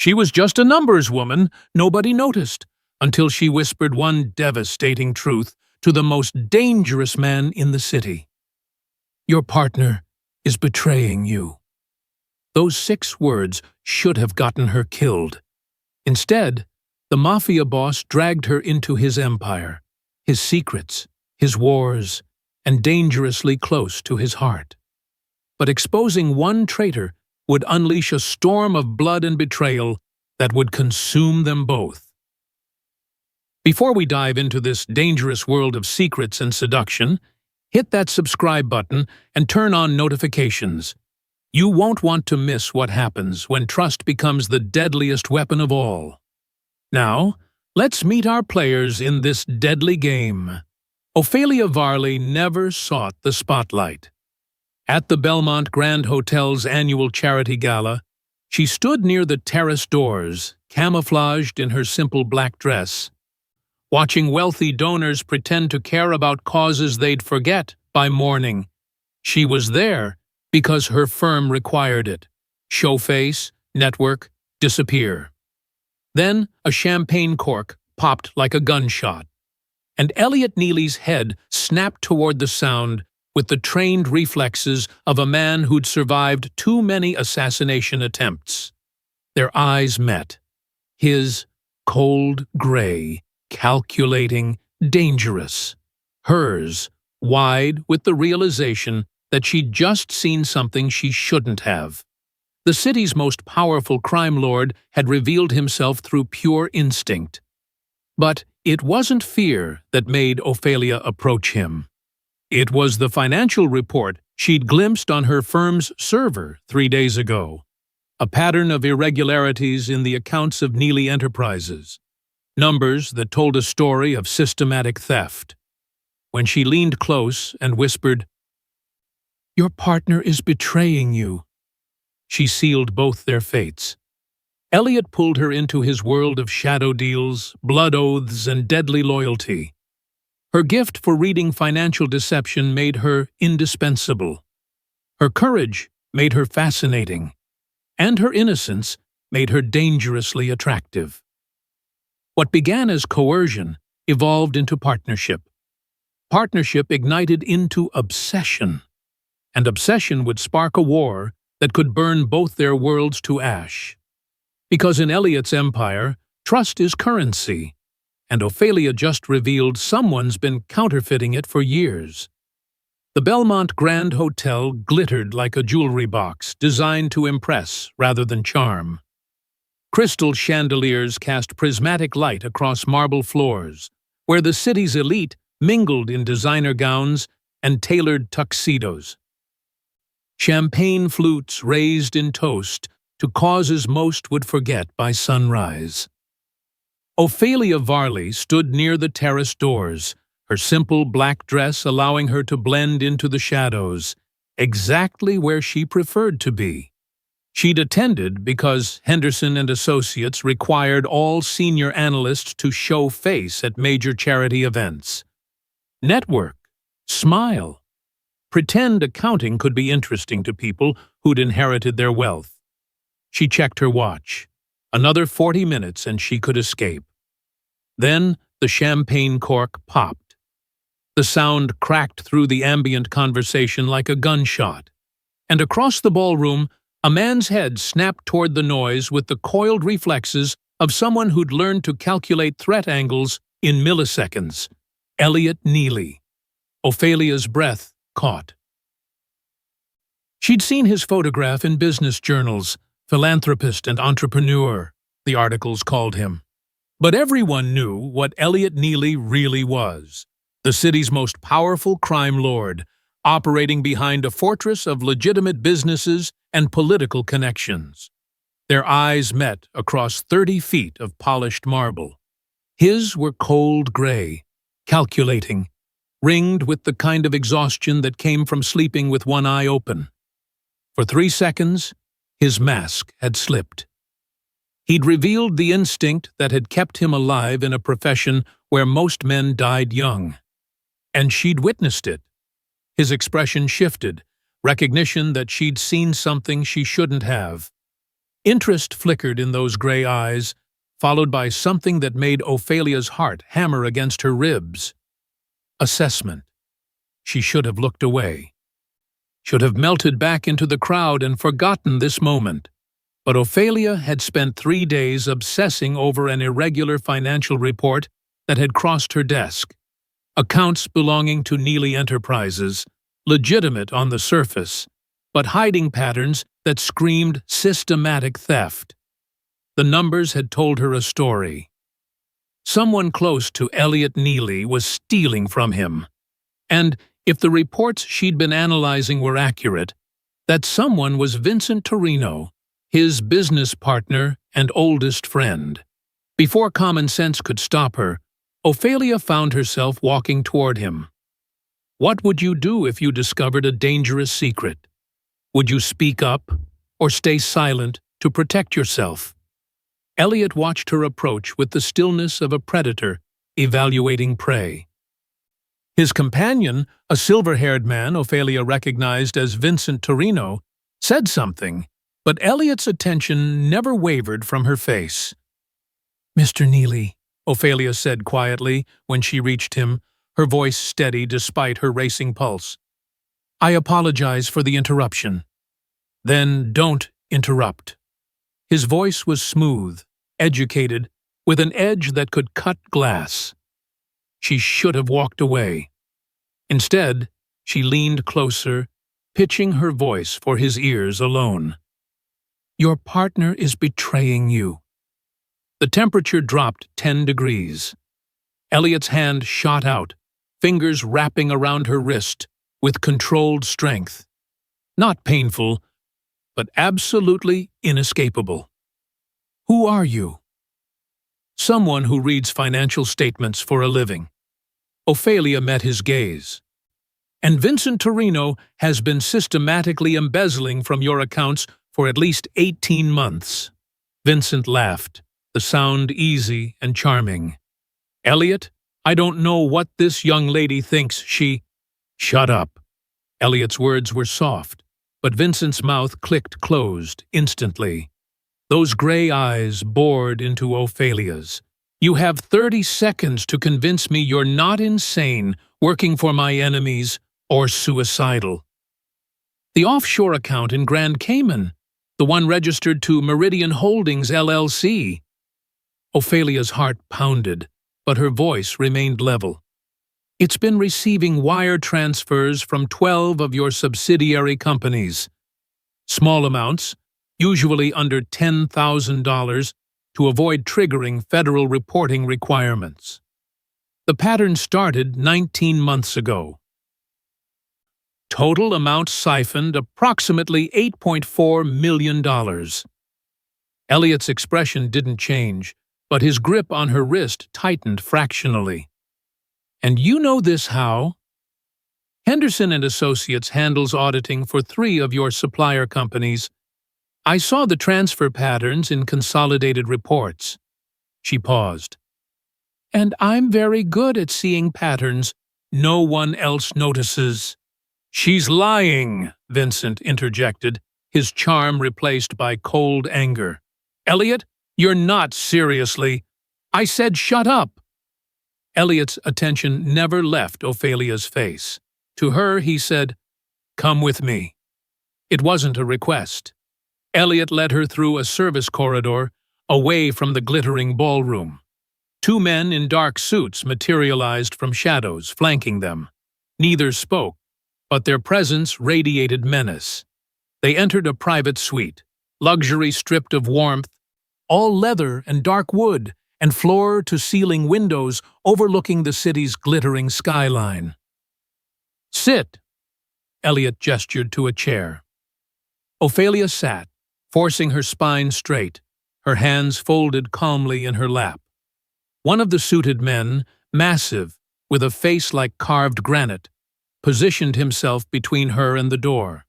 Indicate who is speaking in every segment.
Speaker 1: She was just a numbers woman, nobody noticed, until she whispered one devastating truth to the most dangerous man in the city. Your partner is betraying you. Those 6 words should have gotten her killed. Instead, the mafia boss dragged her into his empire, his secrets, his wars, and dangerously close to his heart. But exposing one traitor would unleash a storm of blood and betrayal that would consume them both. Before we dive into this dangerous world of secrets and seduction, hit that subscribe button and turn on notifications. You won't want to miss what happens when trust becomes the deadliest weapon of all. Now, let's meet our players in this deadly game. Ophelia Varley never sought the spotlight. At the Belmont Grand Hotel's annual charity gala, she stood near the terrace doors, camouflaged in her simple black dress, watching wealthy donors pretend to care about causes they'd forget by morning. She was there because her firm required it. Show face, network, disappear. Then a champagne cork popped like a gunshot, and Elliot Neely's head snapped toward the sound with the trained reflexes of a man who'd survived too many assassination attempts. Their eyes met. His cold gray, calculating, dangerous. Hers wide with the realization that she'd just seen something she shouldn't have. The city's most powerful crime lord had revealed himself through pure instinct. But it wasn't fear that made Ophelia approach him. It was the financial report she'd glimpsed on her firm's server 3 days ago. A pattern of irregularities in the accounts of Neely Enterprises. Numbers that told a story of systematic theft. When she leaned close and whispered, "Your partner is betraying you," she sealed both their fates. Elliot pulled her into his world of shadow deals, blood oaths, and deadly loyalty. Her gift for reading financial deception made her indispensable. Her courage made her fascinating, and her innocence made her dangerously attractive. What began as coercion evolved into partnership. Partnership ignited into obsession, and obsession would spark a war that could burn both their worlds to ash. Because in Elliot's empire, trust is currency, and Ophelia just revealed someone's been counterfeiting it for years. The Belmont Grand Hotel glittered like a jewelry box designed to impress rather than charm. Crystal chandeliers cast prismatic light across marble floors, where the city's elite mingled in designer gowns and tailored tuxedos. Champagne flutes raised in toast to causes most would forget by sunrise. Ophelia Varley stood near the terrace doors, her simple black dress allowing her to blend into the shadows, exactly where she preferred to be. She'd attended because Henderson and Associates required all senior analysts to show face at major charity events. Network, smile, pretend accounting could be interesting to people who'd inherited their wealth. She checked her watch. Another 40 minutes and she could escape. Then the champagne cork popped. The sound cracked through the ambient conversation like a gunshot. And across the ballroom, a man's head snapped toward the noise with the coiled reflexes of someone who'd learned to calculate threat angles in milliseconds. Elliot Neely. Ophelia's breath caught. She'd seen his photograph in business journals, philanthropist and entrepreneur, the articles called him. But everyone knew what Elliot Neely really was, the city's most powerful crime lord, operating behind a fortress of legitimate businesses and political connections. Their eyes met across 30 feet of polished marble. His were cold gray, calculating, ringed with the kind of exhaustion that came from sleeping with one eye open. For 3 seconds, his mask had slipped. He'd revealed the instinct that had kept him alive in a profession where most men died young. And she'd witnessed it. His expression shifted, recognition that she'd seen something she shouldn't have. Interest flickered in those gray eyes, followed by something that made Ophelia's heart hammer against her ribs. Assessment. She should have looked away. Should have melted back into the crowd and forgotten this moment. But Ophelia had spent 3 days obsessing over an irregular financial report that had crossed her desk. Accounts belonging to Neely Enterprises, legitimate on the surface, but hiding patterns that screamed systematic theft. The numbers had told her a story. Someone close to Elliot Neely was stealing from him. And if the reports she'd been analyzing were accurate, that someone was Vincent Torino, his business partner and oldest friend. Before common sense could stop her, Ophelia found herself walking toward him. What would you do if you discovered a dangerous secret? Would you speak up or stay silent to protect yourself? Elliot watched her approach with the stillness of a predator evaluating prey. His companion, a silver-haired man Ophelia recognized as Vincent Torino, said something, but Elliot's attention never wavered from her face. "Mr. Neely," Ophelia said quietly when she reached him, her voice steady despite her racing pulse. "I apologize for the interruption." "Then don't interrupt." His voice was smooth, educated, with an edge that could cut glass. She should have walked away. Instead, she leaned closer, pitching her voice for his ears alone. "Your partner is betraying you." The temperature dropped 10 degrees. Elliot's hand shot out, fingers wrapping around her wrist with controlled strength. Not painful, but absolutely inescapable. "Who are you?" "Someone who reads financial statements for a living." Ophelia met his gaze. "And Vincent Torino has been systematically embezzling from your accounts for at least 18 months. Vincent laughed, the sound easy and charming. "Elliot, I don't know what this young lady thinks she—" "Shut up." Elliot's words were soft, but Vincent's mouth clicked closed instantly. Those gray eyes bored into Ophelia's. "You have 30 seconds to convince me you're not insane, working for my enemies, or suicidal." "The offshore account in Grand Cayman, the one registered to Meridian Holdings, LLC." Ophelia's heart pounded, but her voice remained level. "It's been receiving wire transfers from 12 of your subsidiary companies. Small amounts, usually under $10,000, to avoid triggering federal reporting requirements. The pattern started 19 months ago. Total amount siphoned approximately $8.4 million. Elliot's expression didn't change, but his grip on her wrist tightened fractionally. "And you know this how?" "Henderson and Associates handles auditing for 3 of your supplier companies. I saw the transfer patterns in consolidated reports." She paused. "And I'm very good at seeing patterns no one else notices." "She's lying," Vincent interjected, his charm replaced by cold anger. "Elliot, you're not seriously—" "I said shut up!" Elliot's attention never left Ophelia's face. To her he said, "Come with me." It wasn't a request. Elliot led her through a service corridor, away from the glittering ballroom. 2 men in dark suits materialized from shadows, flanking them. Neither spoke, but their presence radiated menace. They entered a private suite, luxury stripped of warmth, all leather and dark wood, and floor-to-ceiling windows overlooking the city's glittering skyline. "Sit," Elliot gestured to a chair. Ophelia sat, forcing her spine straight, her hands folded calmly in her lap. One of the suited men, massive, with a face like carved granite, positioned himself between her and the door.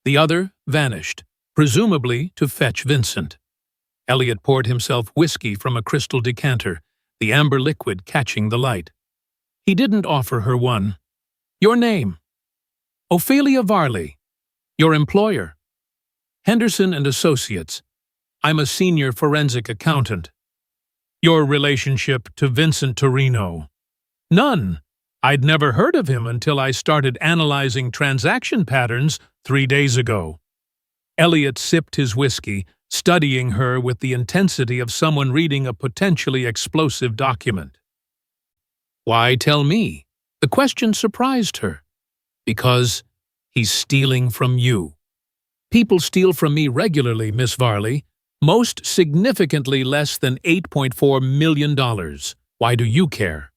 Speaker 1: The other vanished, presumably to fetch Vincent. Elliot poured himself whiskey from a crystal decanter, the amber liquid catching the light. He didn't offer her one. "Your name?" "Ophelia Varley." "Your employer?" "Henderson and Associates, I'm a senior forensic accountant. Your relationship to Vincent Torino? None. I'd never heard of him until I started analyzing transaction patterns 3 days ago. Elliot sipped his whiskey, studying her with the intensity of someone reading a potentially explosive document. Why tell me? The question surprised her. Because he's stealing from you. People steal from me regularly, Miss Varley, most significantly less than $8.4 million. Why do you care?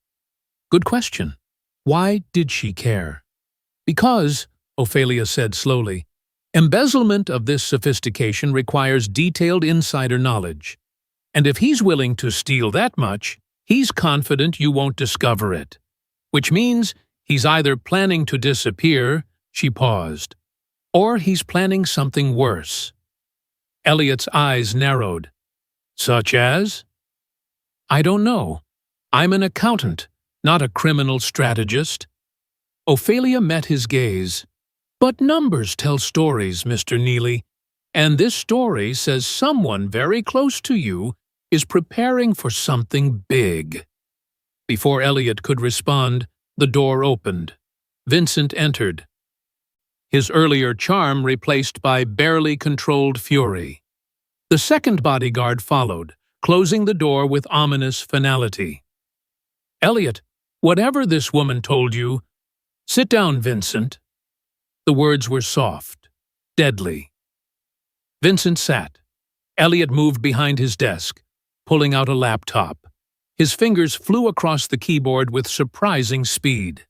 Speaker 1: Good question. Why did she care? Because, Ophelia said slowly, embezzlement of this sophistication requires detailed insider knowledge. And if he's willing to steal that much, he's confident you won't discover it. Which means he's either planning to disappear, she paused, or he's planning something worse. Elliot's eyes narrowed. Such as? I don't know. I'm an accountant, not a criminal strategist. Ophelia met his gaze. But numbers tell stories, Mr. Neely, and this story says someone very close to you is preparing for something big. Before Elliot could respond, the door opened. Vincent entered, his earlier charm replaced by barely controlled fury. The second bodyguard followed, closing the door with ominous finality. Elliot, whatever this woman told you, sit down, Vincent. The words were soft, deadly. Vincent sat. Elliot moved behind his desk, pulling out a laptop. His fingers flew across the keyboard with surprising speed.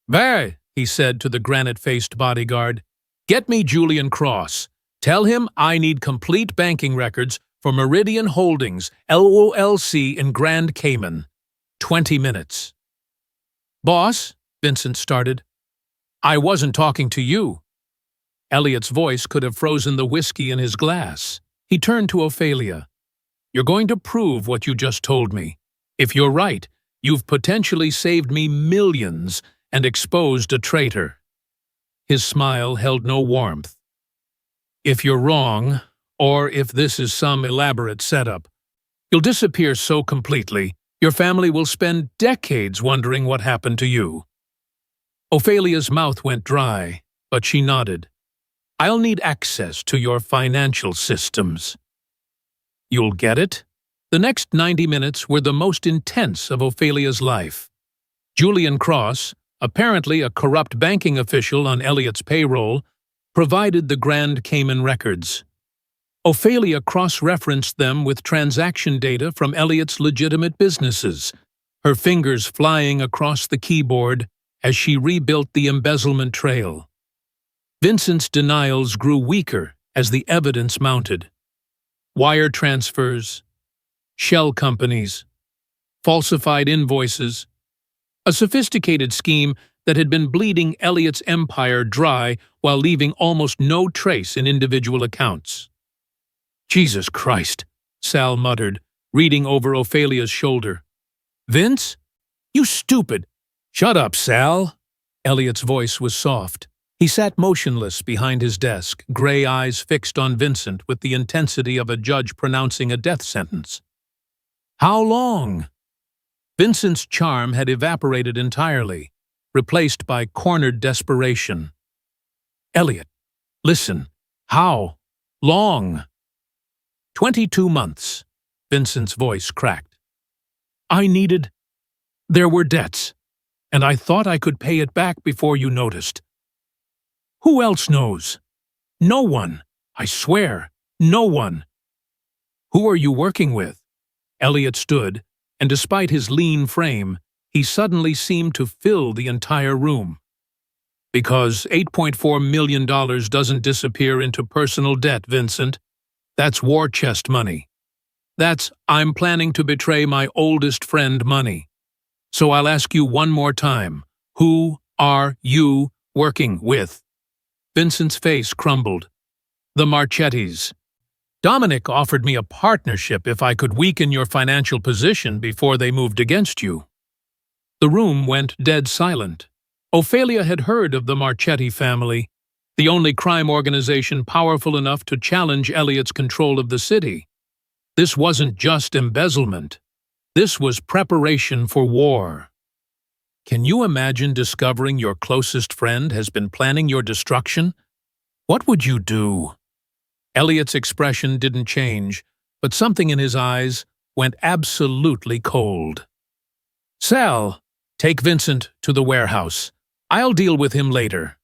Speaker 1: "There," he said to the granite-faced bodyguard. "Get me Julian Cross. Tell him I need complete banking records for Meridian Holdings, LOLC in Grand Cayman. 20 minutes. Boss," Vincent started. "I wasn't talking to you." Elliot's voice could have frozen the whiskey in his glass. He turned to Ophelia. "You're going to prove what you just told me. If you're right, you've potentially saved me millions and exposed a traitor." His smile held no warmth. "If you're wrong, or if this is some elaborate setup, you'll disappear so completely, your family will spend decades wondering what happened to you." Ophelia's mouth went dry, but she nodded. "I'll need access to your financial systems." You'll get it? The next 90 minutes were the most intense of Ophelia's life. Julian Cross, apparently a corrupt banking official on Elliot's payroll, provided the Grand Cayman records. Ophelia cross-referenced them with transaction data from Elliot's legitimate businesses, her fingers flying across the keyboard as she rebuilt the embezzlement trail. Vincent's denials grew weaker as the evidence mounted. Wire transfers, shell companies, falsified invoices, a sophisticated scheme that had been bleeding Elliot's empire dry while leaving almost no trace in individual accounts. "Jesus Christ," Sal muttered, reading over Ophelia's shoulder. "Vince? You stupid!" "Shut up, Sal." Elliot's voice was soft. He sat motionless behind his desk, gray eyes fixed on Vincent with the intensity of a judge pronouncing a death sentence. "How long?" Vincent's charm had evaporated entirely, replaced by cornered desperation. "Elliot, listen. How long?" 22 months, Vincent's voice cracked. There were debts, and I thought I could pay it back before you noticed. Who else knows? No one. I swear, no one. Who are you working with? Elliot stood, and despite his lean frame, he suddenly seemed to fill the entire room. Because $8.4 million doesn't disappear into personal debt, Vincent. That's war chest money. That's I'm planning to betray my oldest friend money. So I'll ask you one more time. Who are you working with? Vincent's face crumbled. The Marchettis. Dominic offered me a partnership if I could weaken your financial position before they moved against you. The room went dead silent. Ophelia had heard of the Marchetti family. the only crime organization powerful enough to challenge Elliot's control of the city. This wasn't just embezzlement. This was preparation for war. Can you imagine discovering your closest friend has been planning your destruction? What would you do? Elliot's expression didn't change, but something in his eyes went absolutely cold. Sal, take Vincent to the warehouse. I'll deal with him later.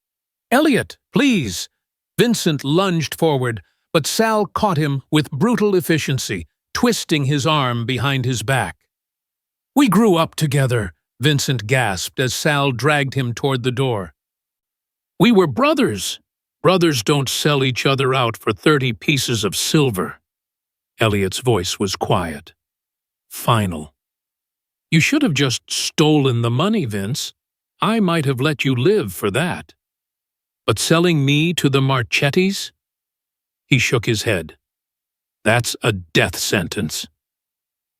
Speaker 1: Elliot, please! Vincent lunged forward, but Sal caught him with brutal efficiency, twisting his arm behind his back. We grew up together, Vincent gasped as Sal dragged him toward the door. We were brothers. Brothers don't sell each other out for 30 pieces of silver. Elliot's voice was quiet, final. You should have just stolen the money, Vince. I might have let you live for that. But selling me to the Marchettis? He shook his head. That's a death sentence.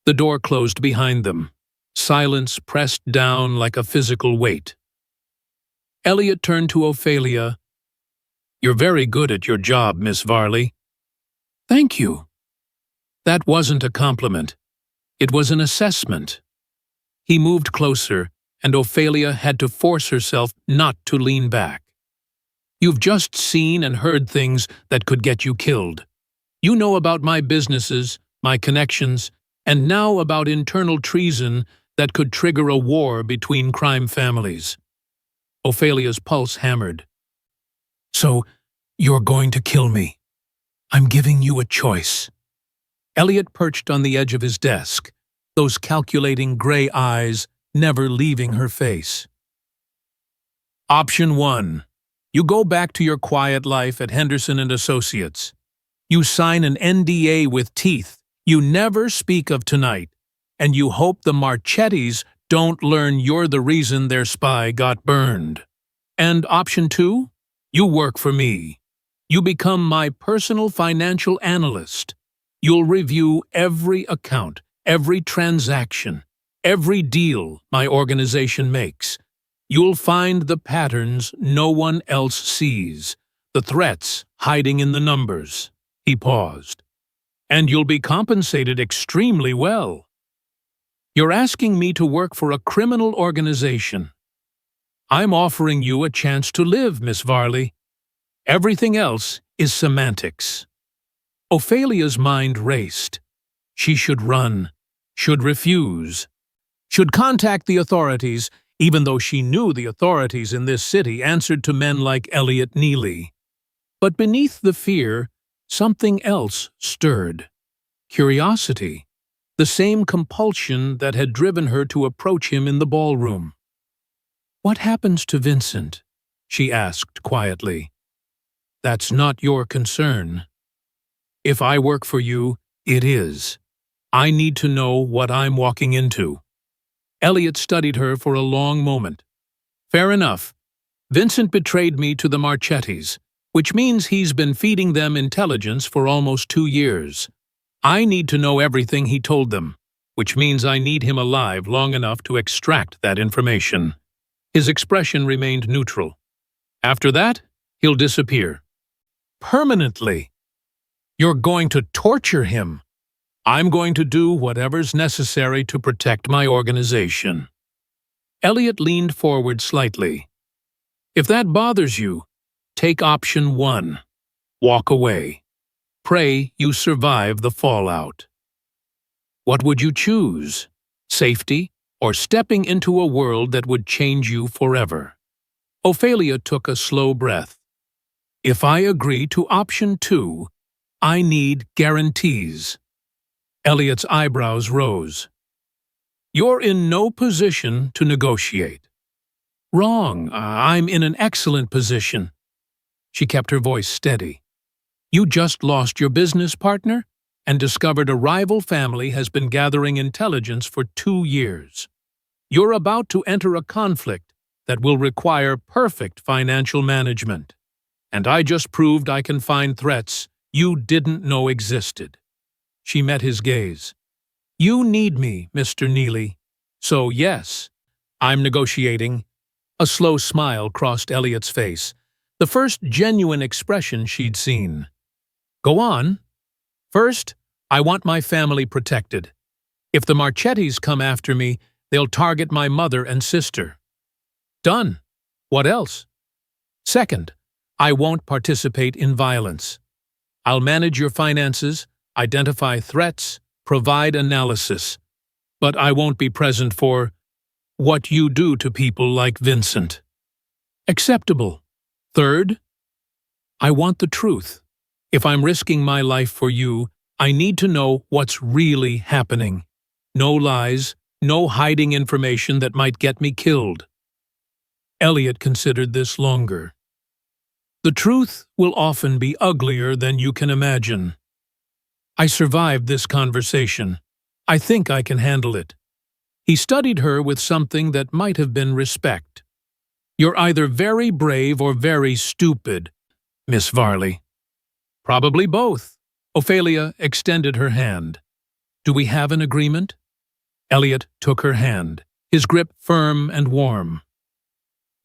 Speaker 1: The door closed behind them. Silence pressed down like a physical weight. Elliot turned to Ophelia. You're very good at your job, Miss Varley. Thank you. That wasn't a compliment. It was an assessment. He moved closer, and Ophelia had to force herself not to lean back. You've just seen and heard things that could get you killed. You know about my businesses, my connections, and now about internal treason that could trigger a war between crime families. Ophelia's pulse hammered. So, you're going to kill me. I'm giving you a choice. Elliot perched on the edge of his desk, those calculating gray eyes never leaving her face. Option 1. You go back to your quiet life at Henderson & Associates. You sign an NDA with teeth you never speak of tonight, and you hope the Marchettis don't learn you're the reason their spy got burned. And option 2? You work for me. You become my personal financial analyst. You'll review every account, every transaction, every deal my organization makes. You'll find the patterns no one else sees, the threats hiding in the numbers. He paused. And you'll be compensated extremely well. You're asking me to work for a criminal organization. I'm offering you a chance to live, Miss Varley. Everything else is semantics. Ophelia's mind raced. She should run, should refuse, should contact the authorities, even though she knew the authorities in this city answered to men like Elliot Neely. But beneath the fear, something else stirred. Curiosity, the same compulsion that had driven her to approach him in the ballroom. What happens to Vincent? She asked quietly. That's not your concern. If I work for you, it is. I need to know what I'm walking into. Elliot studied her for a long moment. Fair enough. Vincent betrayed me to the Marchettis, which means he's been feeding them intelligence for almost 2 years. I need to know everything he told them, which means I need him alive long enough to extract that information. His expression remained neutral. After that, he'll disappear. Permanently. You're going to torture him. I'm going to do whatever's necessary to protect my organization. Elliot leaned forward slightly. If that bothers you, take option 1. Walk away. Pray you survive the fallout. What would you choose? Safety or stepping into a world that would change you forever? Ophelia took a slow breath. If I agree to option 2, I need guarantees. Elliot's eyebrows rose. You're in no position to negotiate. Wrong. I'm in an excellent position. She kept her voice steady. You just lost your business partner and discovered a rival family has been gathering intelligence for 2 years. You're about to enter a conflict that will require perfect financial management. And I just proved I can find threats you didn't know existed. She met his gaze. You need me, Mr. Neely. So yes, I'm negotiating. A slow smile crossed Elliot's face. the first genuine expression she'd seen. "Go on." "First, I want my family protected. If the Marchettis come after me, they'll target my mother and sister." "Done. What else?" "Second, I won't participate in violence. I'll manage your finances, identify threats, provide analysis. But I won't be present for what you do to people like Vincent." "Acceptable." "Third, I want the truth. If I'm risking my life for you, I need to know what's really happening. No lies, no hiding information that might get me killed." Elliot considered this longer. "The truth will often be uglier than you can imagine. I survived this conversation. I think I can handle it." He studied her with something that might have been respect. "You're either very brave or very stupid, Miss Varley." "Probably both." Ophelia extended her hand. "Do we have an agreement?" Elliot took her hand, his grip firm and warm.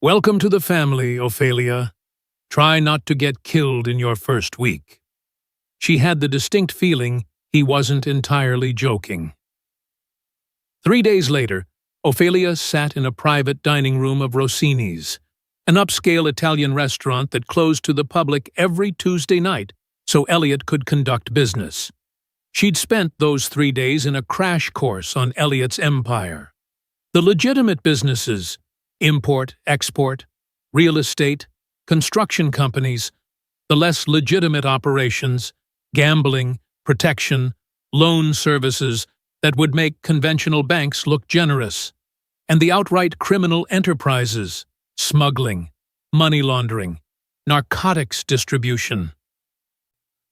Speaker 1: "Welcome to the family, Ophelia. Try not to get killed in your first week." She had the distinct feeling he wasn't entirely joking. 3 days later, Ophelia sat in a private dining room of Rossini's, an upscale Italian restaurant that closed to the public every Tuesday night so Elliot could conduct business. She'd spent those 3 days in a crash course on Elliot's empire. The legitimate businesses, import, export, real estate, construction companies, the less legitimate operations, gambling, protection, loan services that would make conventional banks look generous, and the outright criminal enterprises, smuggling, money laundering, narcotics distribution.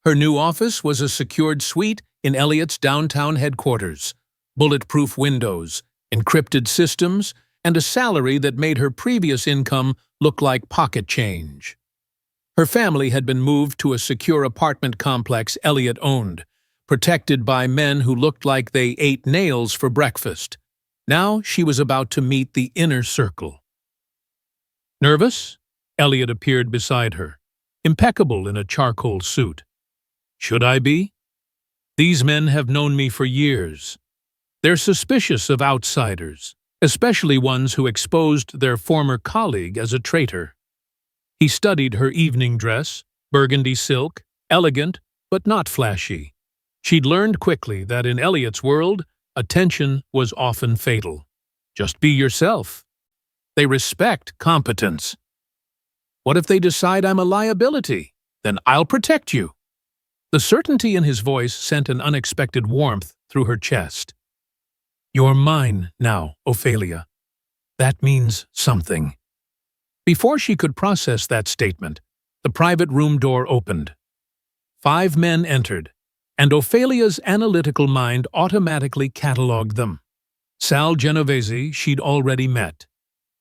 Speaker 1: Her new office was a secured suite in Elliot's downtown headquarters, bulletproof windows, encrypted systems, and a salary that made her previous income look like pocket change. Her family had been moved to a secure apartment complex Elliot owned, protected by men who looked like they ate nails for breakfast. Now she was about to meet the inner circle. "Nervous?" Elliot appeared beside her, impeccable in a charcoal suit. "Should I be? These men have known me for years. They're suspicious of outsiders, especially ones who exposed their former colleague as a traitor." He studied her evening dress, burgundy silk, elegant but not flashy. She'd learned quickly that in Elliot's world, attention was often fatal. Just be yourself. They respect competence. "What if they decide I'm a liability? Then I'll protect you." The certainty in his voice sent an unexpected warmth through her chest. "You're mine now, Ophelia. That means something." Before she could process that statement, the private room door opened. 5 men entered, and Ophelia's analytical mind automatically catalogued them. Sal Genovese she'd already met,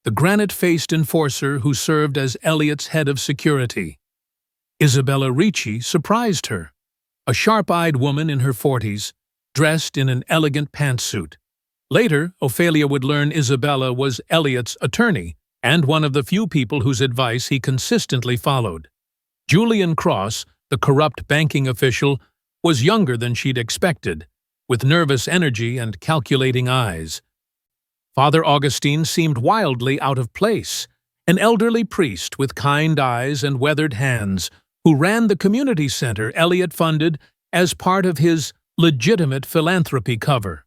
Speaker 1: the granite-faced enforcer who served as Elliot's head of security. Isabella Ricci surprised her, a sharp-eyed woman in her 40s, dressed in an elegant pantsuit. Later, Ophelia would learn Isabella was Elliot's attorney, and one of the few people whose advice he consistently followed. Julian Cross, the corrupt banking official, was younger than she'd expected, with nervous energy and calculating eyes. Father Augustine seemed wildly out of place, an elderly priest with kind eyes and weathered hands, who ran the community center Elliot funded as part of his legitimate philanthropy cover.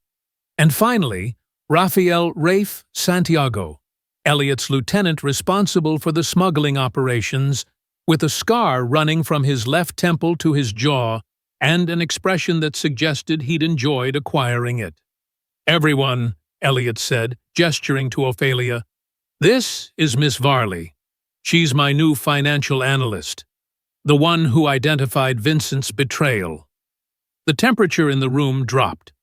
Speaker 1: And finally, Rafael Rafe Santiago, Elliot's lieutenant responsible for the smuggling operations, with a scar running from his left temple to his jaw and an expression that suggested he'd enjoyed acquiring it. "Everyone," Elliot said, gesturing to Ophelia. "This is Miss Varley. She's my new financial analyst, the one who identified Vincent's betrayal." The temperature in the room dropped.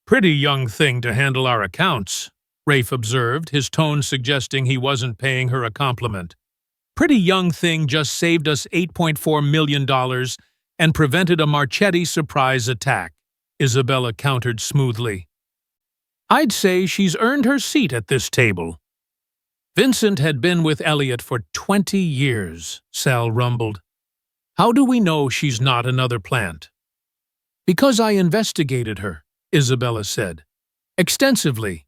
Speaker 1: "Pretty young thing to handle our accounts," Rafe observed, his tone suggesting he wasn't paying her a compliment. "Pretty young thing just saved us $8.4 million and prevented a Marchetti surprise attack," Isabella countered smoothly. "I'd say she's earned her seat at this table." Vincent had been with Elliot for 20 years, Sal rumbled. How do we know she's not another plant? Because I investigated her, Isabella said. Extensively.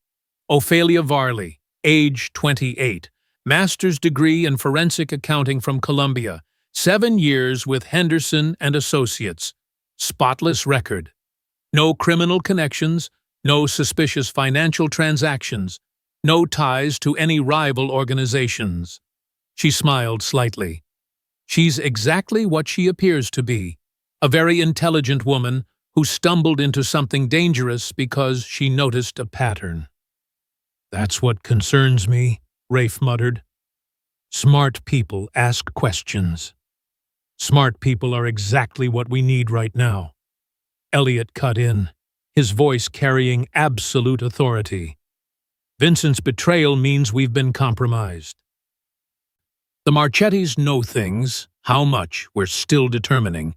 Speaker 1: Ophelia Varley, age 28, master's degree in forensic accounting from Columbia, 7 years with Henderson and Associates. Spotless record. No criminal connections, no suspicious financial transactions, no ties to any rival organizations. She smiled slightly. She's exactly what she appears to be, a very intelligent woman who stumbled into something dangerous because she noticed a pattern. That's what concerns me, Rafe muttered. Smart people ask questions. Smart people are exactly what we need right now. Elliot cut in, his voice carrying absolute authority. Vincent's betrayal means we've been compromised. The Marchettis know things, how much we're still determining,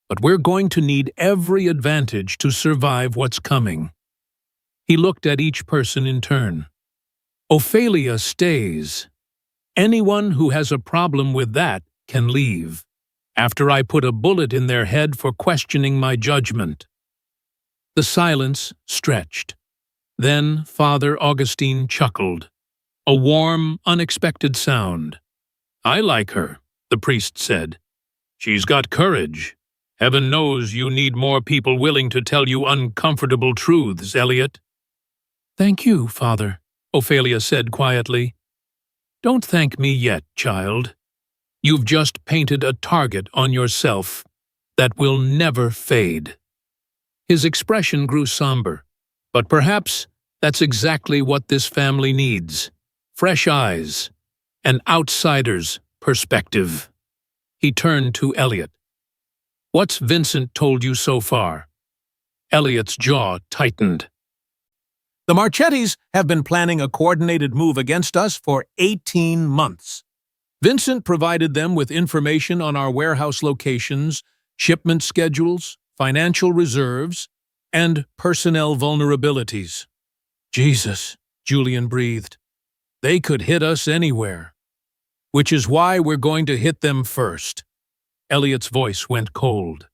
Speaker 1: but we're going to need every advantage to survive what's coming. He looked at each person in turn. Ophelia stays. Anyone who has a problem with that can leave, after I put a bullet in their head for questioning my judgment. The silence stretched. Then Father Augustine chuckled. A warm, unexpected sound. I like her, the priest said. She's got courage. Heaven knows you need more people willing to tell you uncomfortable truths, Elliot. Thank you, Father, Ophelia said quietly. Don't thank me yet, child. You've just painted a target on yourself that will never fade. His expression grew somber, but perhaps that's exactly what this family needs. Fresh eyes, an outsider's perspective. He turned to Elliot. What's Vincent told you so far? Elliot's jaw tightened. The Marchettis have been planning a coordinated move against us for 18 months. Vincent provided them with information on our warehouse locations, shipment schedules, financial reserves, and personnel vulnerabilities. Jesus, Julian breathed. They could hit us anywhere. Which is why we're going to hit them first. Elliot's voice went cold.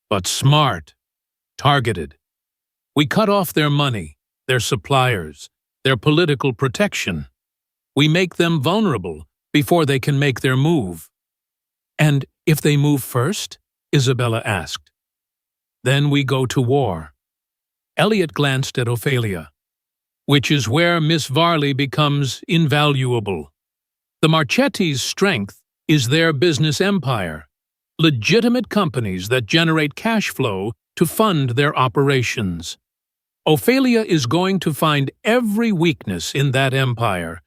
Speaker 1: But smart. Targeted. We cut off their money, their suppliers, their political protection. We make them vulnerable before they can make their move. And if they move first? Isabella asked. Then we go to war. Elliot glanced at Ophelia. Which is where Miss Varley becomes invaluable. The Marchettis' strength is their business empire, legitimate companies that generate cash flow to fund their operations. Ophelia is going to find every weakness in that empire,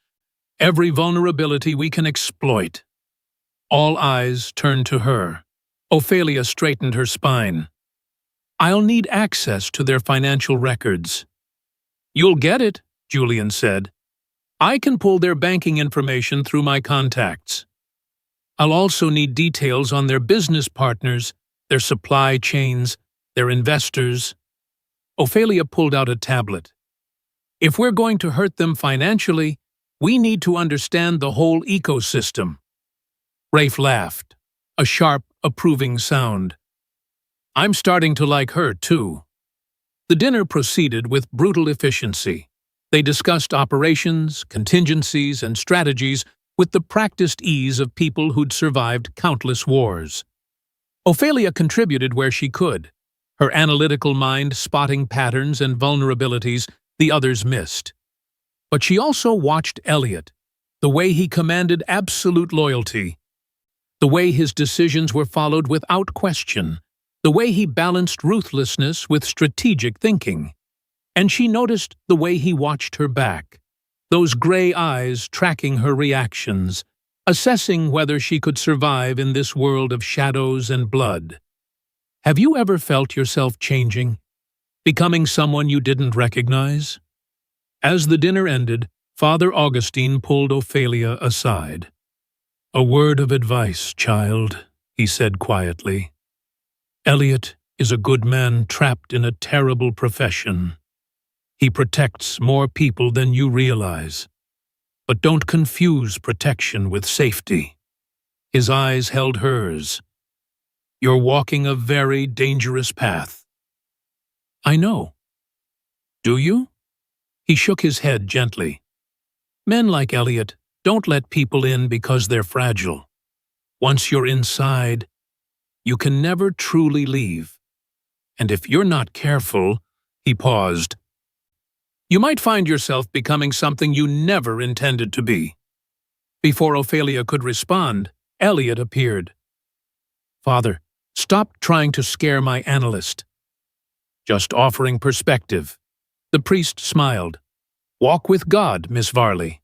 Speaker 1: every vulnerability we can exploit. All eyes turned to her. Ophelia straightened her spine. I'll need access to their financial records. You'll get it, Julian said. I can pull their banking information through my contacts. I'll also need details on their business partners, their supply chains, their investors. Ophelia pulled out a tablet. If we're going to hurt them financially, we need to understand the whole ecosystem. Rafe laughed, a sharp, approving sound. I'm starting to like her, too. The dinner proceeded with brutal efficiency. They discussed operations, contingencies, and strategies with the practiced ease of people who'd survived countless wars. Ophelia contributed where she could, her analytical mind spotting patterns and vulnerabilities the others missed. But she also watched Elliot, the way he commanded absolute loyalty, the way his decisions were followed without question, the way he balanced ruthlessness with strategic thinking. And she noticed the way he watched her back, those gray eyes tracking her reactions, assessing whether she could survive in this world of shadows and blood. Have you ever felt yourself changing, becoming someone you didn't recognize? As the dinner ended, Father Augustine pulled Ophelia aside. A word of advice, child, he said quietly. Elliot is a good man trapped in a terrible profession. He protects more people than you realize. But don't confuse protection with safety. His eyes held hers. You're walking a very dangerous path. I know. Do you? He shook his head gently. Men like Elliot don't let people in because they're fragile. Once you're inside, you can never truly leave. And if you're not careful, he paused, you might find yourself becoming something you never intended to be. Before Ophelia could respond, Elliot appeared. Father, stop trying to scare my analyst. Just offering perspective. The priest smiled. Walk with God, Miss Varley.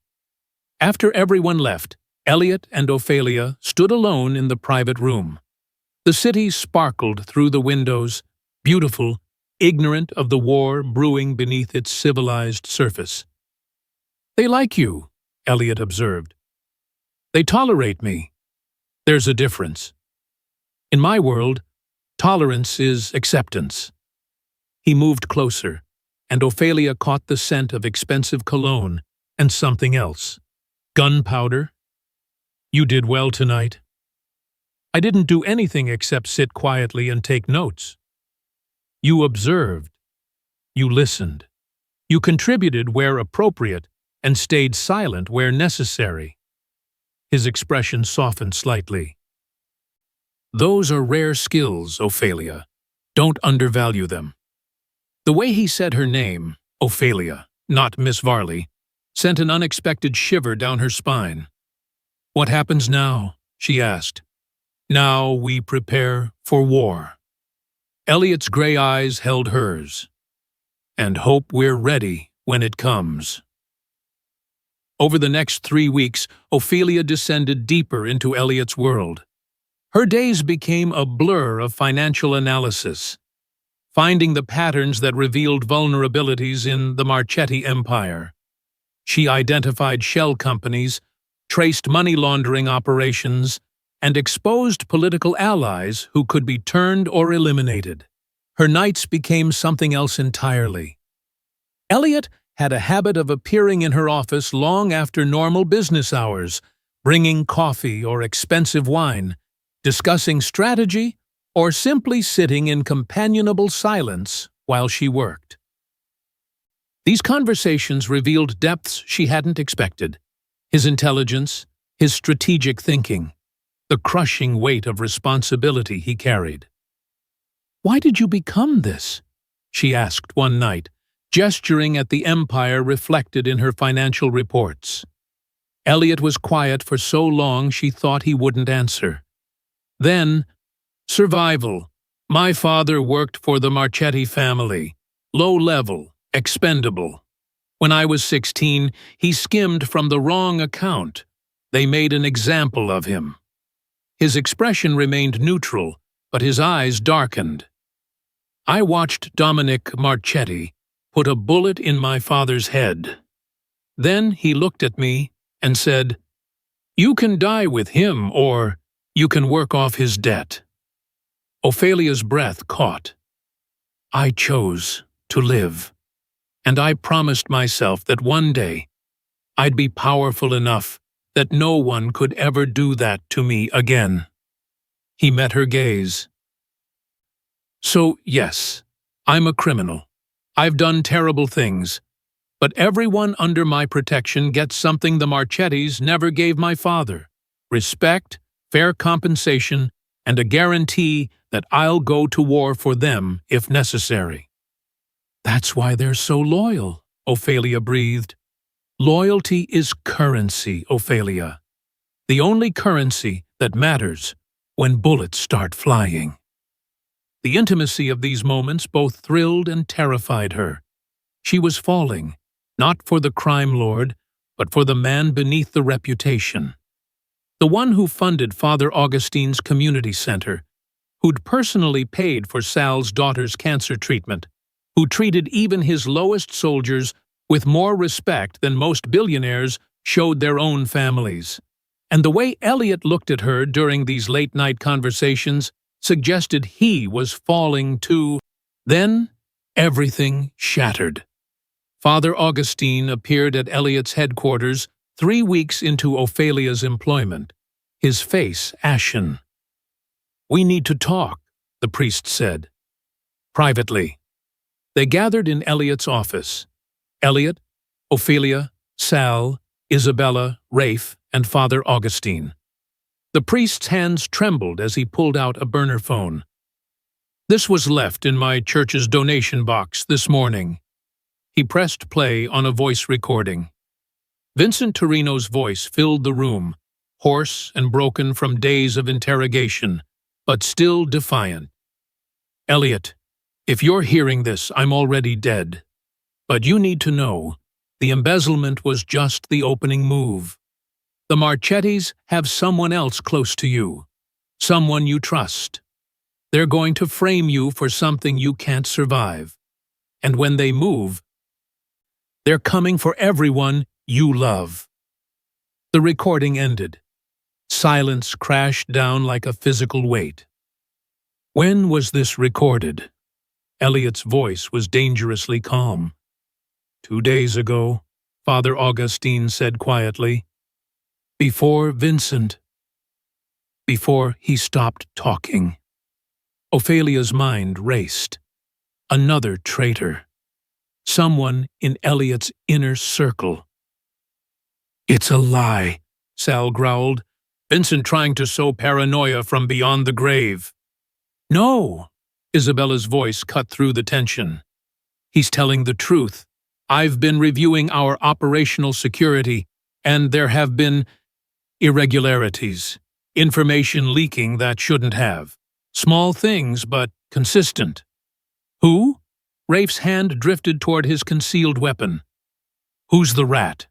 Speaker 1: After everyone left, Elliot and Ophelia stood alone in the private room. The city sparkled through the windows, beautiful, ignorant of the war brewing beneath its civilized surface. They like you, Elliot observed. They tolerate me. There's a difference. In my world, tolerance is acceptance. He moved closer, and Ophelia caught the scent of expensive cologne and something else. Gunpowder? You did well tonight. I didn't do anything except sit quietly and take notes. You observed. You listened. You contributed where appropriate and stayed silent where necessary. His expression softened slightly. Those are rare skills, Ophelia. Don't undervalue them. The way he said her name, Ophelia, not Miss Varley, sent an unexpected shiver down her spine. What happens now? She asked. Now we prepare for war. Elliot's gray eyes held hers. And hope we're ready when it comes. Over the next 3 weeks, Ophelia descended deeper into Elliot's world. Her days became a blur of financial analysis, finding the patterns that revealed vulnerabilities in the Marchetti empire. She identified shell companies, traced money laundering operations, and exposed political allies who could be turned or eliminated. Her nights became something else entirely. Elliot had a habit of appearing in her office long after normal business hours, bringing coffee or expensive wine, discussing strategy, or simply sitting in companionable silence while she worked. These conversations revealed depths she hadn't expected: his intelligence, his strategic thinking, the crushing weight of responsibility he carried. Why did you become this? She asked one night, gesturing at the empire reflected in her financial reports. Elliot was quiet for so long she thought he wouldn't answer. Then, survival. My father worked for the Marchetti family, low level, expendable. When I was 16, he skimmed from the wrong account. They made an example of him. His expression remained neutral, but his eyes darkened. I watched Dominic Marchetti put a bullet in my father's head. Then he looked at me and said, "You can die with him, or you can work off his debt." Ophelia's breath caught. I chose to live, and I promised myself that one day I'd be powerful enough that no one could ever do that to me again. He met her gaze. So, yes, I'm a criminal. I've done terrible things, but everyone under my protection gets something the Marchettis never gave my father: respect, fair compensation, and a guarantee that I'll go to war for them if necessary. That's why they're so loyal, Ophelia breathed. Loyalty is currency, Ophelia. The only currency that matters when bullets start flying. The intimacy of these moments both thrilled and terrified her. She was falling, not for the crime lord, but for the man beneath the reputation. The one who funded Father Augustine's community center, who'd personally paid for Sal's daughter's cancer treatment, who treated even his lowest soldiers with more respect than most billionaires showed their own families. And the way Elliot looked at her during these late-night conversations suggested he was falling too. Then, everything shattered. Father Augustine appeared at Elliot's headquarters, 3 weeks into Ophelia's employment, his face ashen. "We need to talk," the priest said. Privately. They gathered in Elliot's office. Elliot, Ophelia, Sal, Isabella, Rafe, and Father Augustine. The priest's hands trembled as he pulled out a burner phone. "This was left in my church's donation box this morning." He pressed play on a voice recording. Vincent Torino's voice filled the room, hoarse and broken from days of interrogation, but still defiant. "Elliot, if you're hearing this, I'm already dead. But you need to know, the embezzlement was just the opening move. The Marchettis have someone else close to you, someone you trust. They're going to frame you for something you can't survive. And when they move, they're coming for everyone you love." The recording ended. Silence crashed down like a physical weight. "When was this recorded?" Elliot's voice was dangerously calm. 2 days ago," Father Augustine said quietly. "Before Vincent. Before he stopped talking." Ophelia's mind raced. Another traitor. Someone in Elliot's inner circle. "It's a lie," Sal growled. "Vincent trying to sow paranoia from beyond the grave." "No," Isabella's voice cut through the tension. "He's telling the truth. I've been reviewing our operational security, and there have been irregularities, information leaking that shouldn't have. Small things, but consistent." "Who?" Rafe's hand drifted toward his concealed weapon. "Who's the rat?"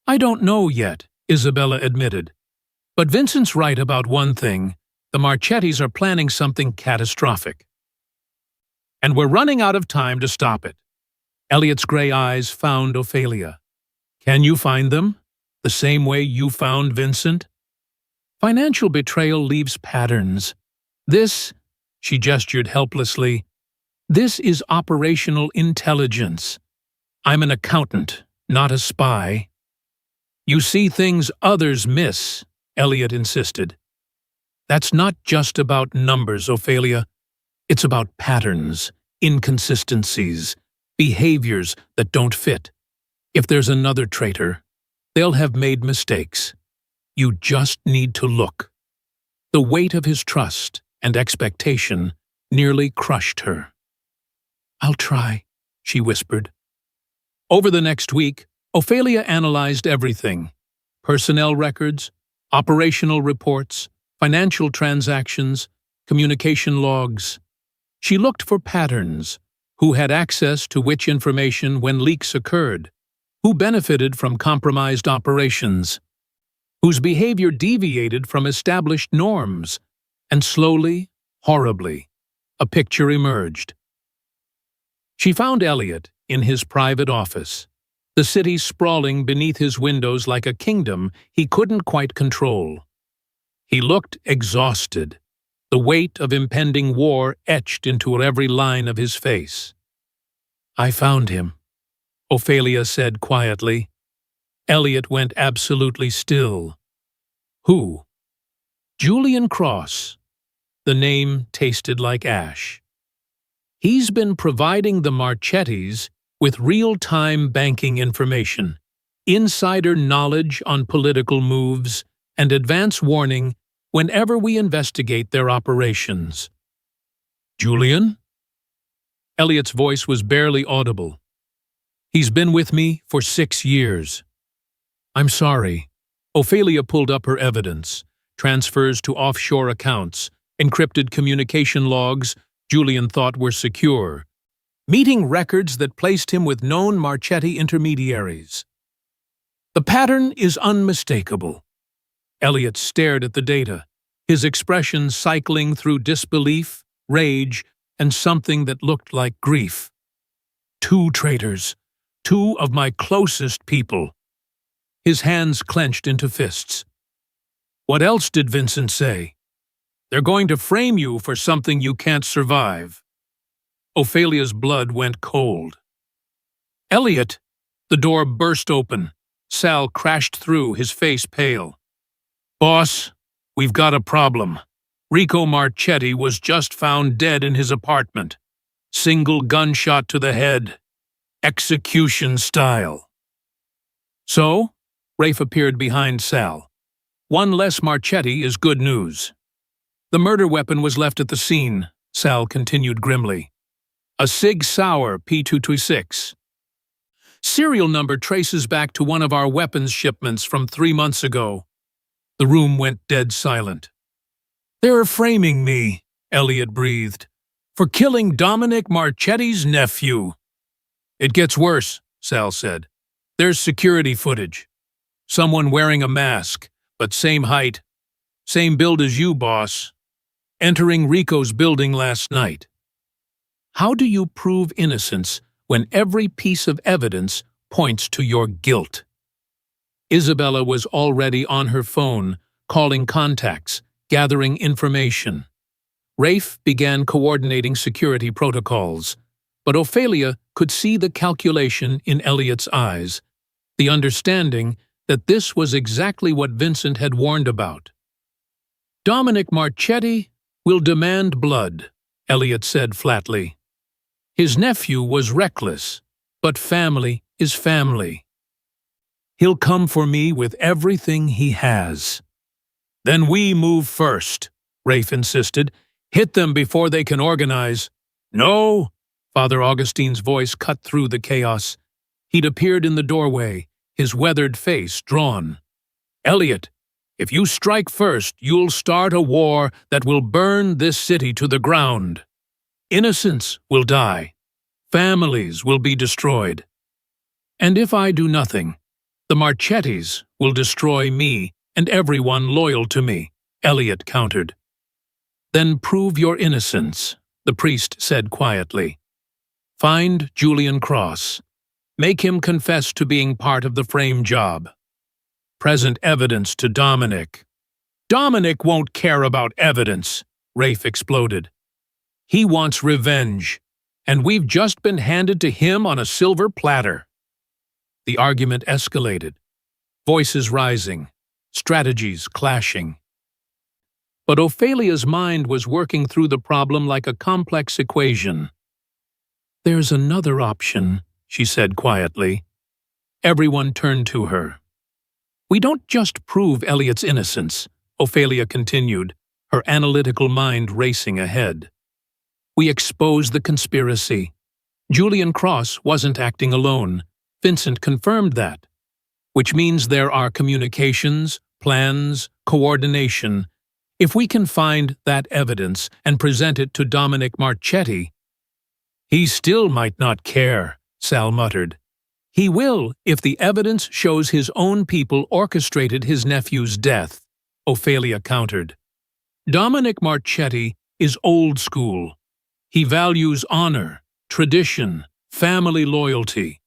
Speaker 1: "I don't know yet," Isabella admitted. "But Vincent's right about one thing. The Marchettis are planning something catastrophic. And we're running out of time to stop it." Elliot's gray eyes found Ophelia. "Can you find them? The same way you found Vincent?" "Financial betrayal leaves patterns. This," she gestured helplessly, "this is operational intelligence. I'm an accountant, not a spy." "You see things others miss," Elliot insisted. "That's not just about numbers, Ophelia. It's about patterns, inconsistencies, behaviors that don't fit. If there's another traitor, they'll have made mistakes. You just need to look." The weight of his trust and expectation nearly crushed her. "I'll try," she whispered. Over the next week, Ophelia analyzed everything: personnel records, operational reports, financial transactions, communication logs. She looked for patterns: who had access to which information when leaks occurred, who benefited from compromised operations, whose behavior deviated from established norms, and slowly, horribly, a picture emerged. She found Elliot in his private office, the city sprawling beneath his windows like a kingdom he couldn't quite control. He looked exhausted, the weight of impending war etched into every line of his face. "I found him," Ophelia said quietly. Elliot went absolutely still. "Who?" "Julian Cross." The name tasted like ash. "He's been providing the Marchettis with real-time banking information, insider knowledge on political moves, and advance warning whenever we investigate their operations." "Julian?" Elliot's voice was barely audible. "He's been with me for 6 years." "I'm sorry." Ophelia pulled up her evidence: transfers to offshore accounts, encrypted communication logs Julian thought were secure, meeting records that placed him with known Marchetti intermediaries. "The pattern is unmistakable." Elliot stared at the data, his expression cycling through disbelief, rage, and something that looked like grief. "2 traitors, 2 of my closest people." His hands clenched into fists. "What else did Vincent say?" "They're going to frame you for something you can't survive." Ophelia's blood went cold. "Elliot!" The door burst open. Sal crashed through, his face pale. "Boss, we've got a problem. Rico Marchetti was just found dead in his apartment. Single gunshot to the head. Execution style." "So?" Rafe appeared behind Sal. "One less Marchetti is good news." "The murder weapon was left at the scene," Sal continued grimly. "A Sig Sauer P226. Serial number traces back to one of our weapons shipments from 3 months ago." The room went dead silent. "They're framing me," Elliot breathed, "for killing Dominic Marchetti's nephew." "It gets worse," Sal said. "There's security footage. Someone wearing a mask, but same height, same build as you, boss, entering Rico's building last night." "How do you prove innocence when every piece of evidence points to your guilt?" Isabella was already on her phone, calling contacts, gathering information. Rafe began coordinating security protocols, but Ophelia could see the calculation in Elliot's eyes, the understanding that this was exactly what Vincent had warned about. "Dominic Marchetti will demand blood," Elliot said flatly. "His nephew was reckless, but family is family. He'll come for me with everything he has." "Then we move first," Rafe insisted. "Hit them before they can organize." "No," Father Augustine's voice cut through the chaos. He'd appeared in the doorway, his weathered face drawn. "Elliot, if you strike first, you'll start a war that will burn this city to the ground. Innocents will die. Families will be destroyed. And if I do nothing, the Marchettis will destroy me and everyone loyal to me," Elliot countered. "Then prove your innocence," the priest said quietly. "Find Julian Cross. Make him confess to being part of the frame job. Present evidence to Dominic." "Dominic won't care about evidence," Rafe exploded. "He wants revenge, and we've just been handed to him on a silver platter." The argument escalated, voices rising, strategies clashing. But Ophelia's mind was working through the problem like a complex equation. "There's another option," she said quietly. Everyone turned to her. "We don't just prove Elliot's innocence," Ophelia continued, her analytical mind racing ahead. "We expose the conspiracy. Julian Cross wasn't acting alone. Vincent confirmed that. Which means there are communications, plans, coordination. If we can find that evidence and present it to Dominic Marchetti—" "He still might not care," Sal muttered. "He will if the evidence shows his own people orchestrated his nephew's death," Ophelia countered. "Dominic Marchetti is old school. He values honor, tradition, family loyalty.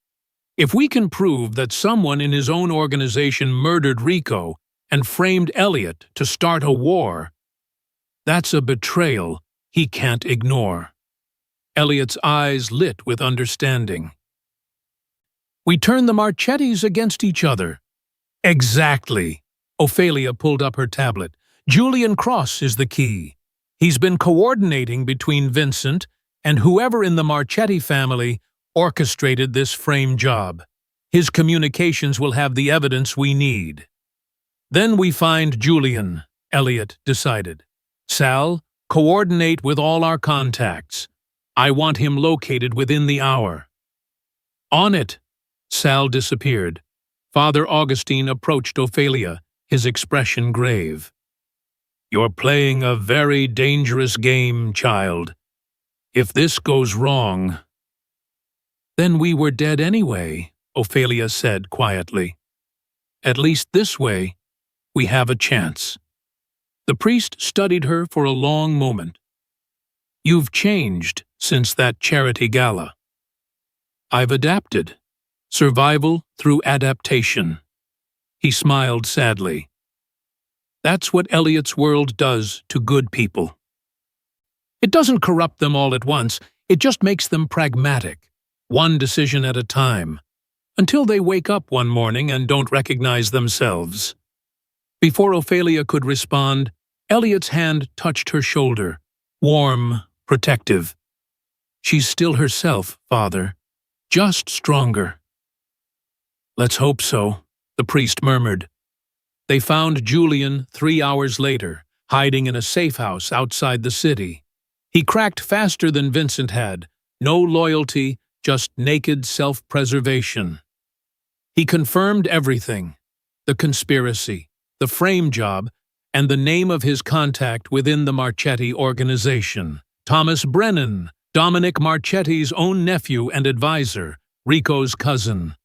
Speaker 1: If we can prove that someone in his own organization murdered Rico and framed Elliot to start a war, that's a betrayal he can't ignore." Elliot's eyes lit with understanding. "We turn the Marchettis against each other." "Exactly." Ophelia pulled up her tablet. "Julian Cross is the key. He's been coordinating between Vincent and whoever in the Marchetti family orchestrated this frame job. His communications will have the evidence we need." "Then we find Julian," Elliot decided. "Sal, coordinate with all our contacts. I want him located within the hour." "On it." Sal disappeared. Father Augustine approached Ophelia, his expression grave. "You're playing a very dangerous game, child. If this goes wrong—" "Then we were dead anyway," Ophelia said quietly. "At least this way, we have a chance." The priest studied her for a long moment. "You've changed since that charity gala." "I've adapted. Survival through adaptation." He smiled sadly. "That's what Elliot's world does to good people. It doesn't corrupt them all at once, it just makes them pragmatic, one decision at a time. until they wake up one morning and don't recognize themselves. Before Ophelia could respond, Elliot's hand touched her shoulder, warm, protective. "She's still herself, Father, just stronger." "Let's hope so," the priest murmured. They found Julian 3 hours later, hiding in a safe house outside the city. He cracked faster than Vincent had, no loyalty, just naked self-preservation. He confirmed everything: the conspiracy, the frame job, and the name of his contact within the Marchetti organization. Thomas Brennan, Dominic Marchetti's own nephew and advisor, Rico's cousin.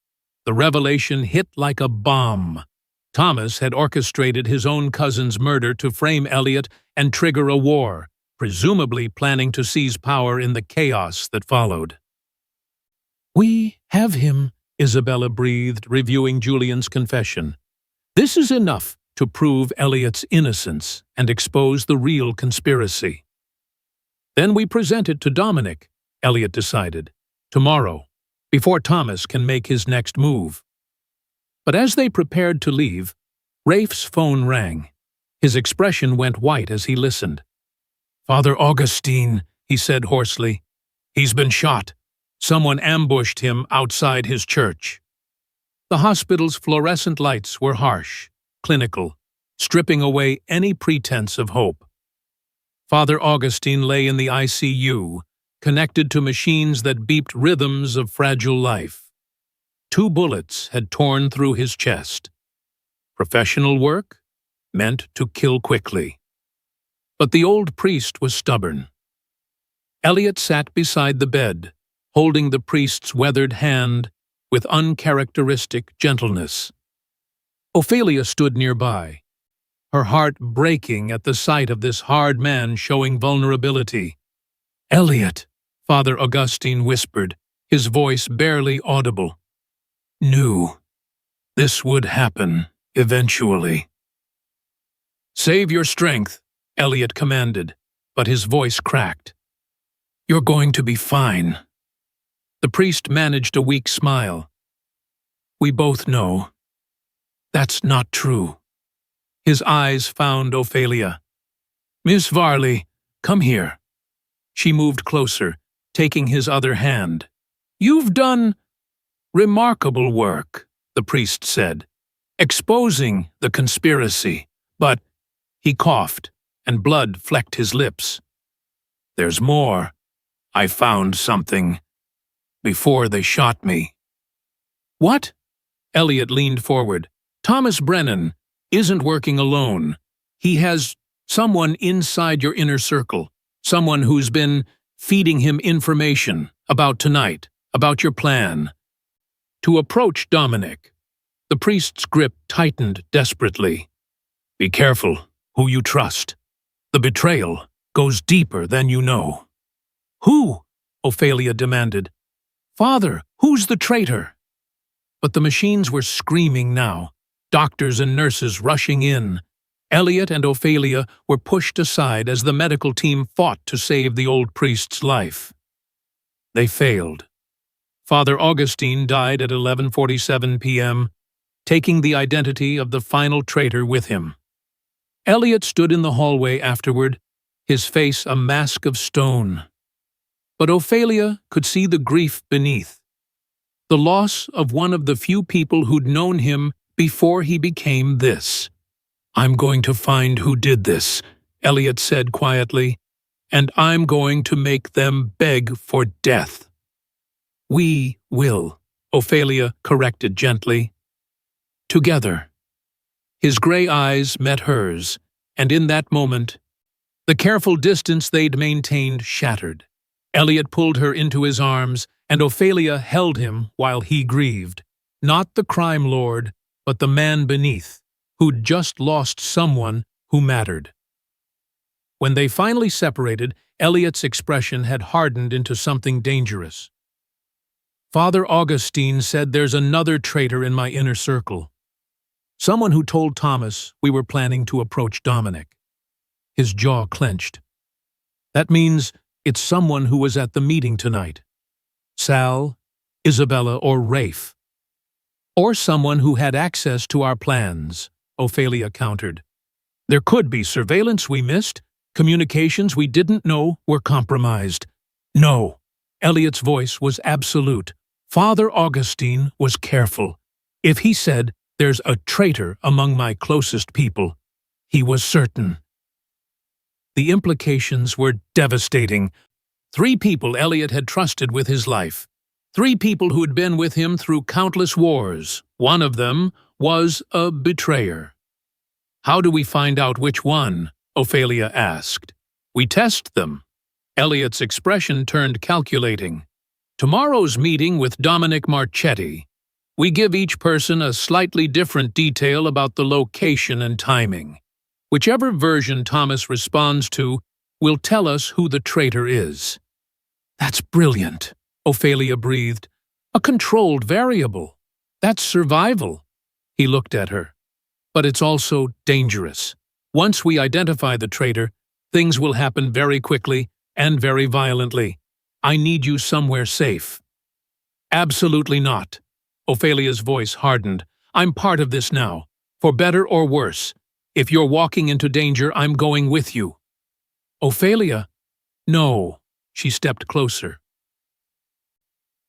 Speaker 1: The revelation hit like a bomb. Thomas had orchestrated his own cousin's murder to frame Elliot and trigger a war, presumably planning to seize power in the chaos that followed. "We have him," Isabella breathed, reviewing Julian's confession. "This is enough to prove Elliot's innocence and expose the real conspiracy." "Then we present it to Dominic," Elliot decided, "tomorrow, before Thomas can make his next move." But as they prepared to leave, Rafe's phone rang. His expression went white as he listened. "Father Augustine," he said hoarsely. "He's been shot. Someone ambushed him outside his church." The hospital's fluorescent lights were harsh, clinical, stripping away any pretense of hope. Father Augustine lay in the ICU, connected to machines that beeped rhythms of fragile life. 2 bullets had torn through his chest. Professional work, meant to kill quickly. But the old priest was stubborn. Elliot sat beside the bed, holding the priest's weathered hand with uncharacteristic gentleness. Ophelia stood nearby, her heart breaking at the sight of this hard man showing vulnerability. "Elliot," Father Augustine whispered, his voice barely audible. "Knew this would happen eventually." "Save your strength," Elliot commanded, but his voice cracked. "You're going to be fine." The priest managed a weak smile. "We both know that's not true." His eyes found Ophelia. "Miss Varley, come here." She moved closer, taking his other hand. "You've done remarkable work," the priest said, "exposing the conspiracy, but—" He coughed, and blood flecked his lips. "There's more. I found something before they shot me." "What?" Elliot leaned forward. "Thomas Brennan isn't working alone. He has someone inside your inner circle, someone who's been feeding him information about tonight, about your plan." To approach Dominic, the priest's grip tightened desperately. "Be careful who you trust. The betrayal goes deeper than you know." "Who?" Ophelia demanded. "Father, who's the traitor?" But the machines were screaming now, doctors and nurses rushing in. Elliot and Ophelia were pushed aside as the medical team fought to save the old priest's life. They failed. Father Augustine died at 11:47 p.m., taking the identity of the final traitor with him. Elliot stood in the hallway afterward, his face a mask of stone. But Ophelia could see the grief beneath. The loss of one of the few people who'd known him before he became this. "I'm going to find who did this," Elliot said quietly, "and I'm going to make them beg for death." "We will," Ophelia corrected gently. "Together." His gray eyes met hers, and in that moment, the careful distance they'd maintained shattered. Elliot pulled her into his arms, and Ophelia held him while he grieved. Not the crime lord, but the man beneath, who'd just lost someone who mattered. When they finally separated, Elliot's expression had hardened into something dangerous. "Father Augustine said there's another traitor in my inner circle. Someone who told Thomas we were planning to approach Dominic." His jaw clenched. "That means it's someone who was at the meeting tonight. Sal, Isabella, or Rafe. Or someone who had access to our plans, Ophelia countered. There could be surveillance we missed, communications we didn't know were compromised. No, Elliot's voice was absolute. Father Augustine was careful. If he said, "There's a traitor among my closest people," he was certain. The implications were devastating. 3 people Elliot had trusted with his life. 3 people who had been with him through countless wars. One of them was a betrayer. How do we find out which one? Ophelia asked. We test them. Elliot's expression turned calculating. Tomorrow's meeting with Dominic Marchetti. We give each person a slightly different detail about the location and timing. Whichever version Thomas responds to will tell us who the traitor is. That's brilliant, Ophelia breathed. A controlled variable. That's survival. He looked at her. But it's also dangerous. Once we identify the traitor, things will happen very quickly and very violently. I need you somewhere safe. Absolutely not. Ophelia's voice hardened. I'm part of this now, for better or worse. If you're walking into danger, I'm going with you. Ophelia? No. She stepped closer.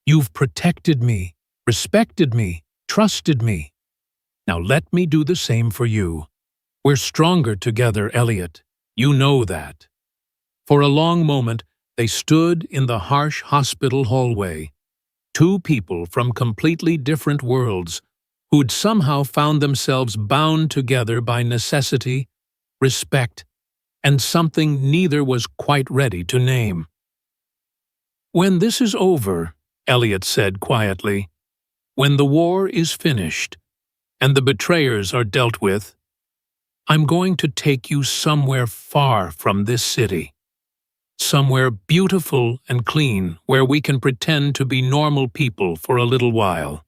Speaker 1: You've protected me, respected me, trusted me. Now let me do the same for you. We're stronger together, Elliot. You know that. For a long moment, they stood in the harsh hospital hallway. 2 people from completely different worlds who'd somehow found themselves bound together by necessity, respect, and something neither was quite ready to name. When this is over, Elliot said quietly, when the war is finished and the betrayers are dealt with, I'm going to take you somewhere far from this city. Somewhere beautiful and clean where we can pretend to be normal people for a little while.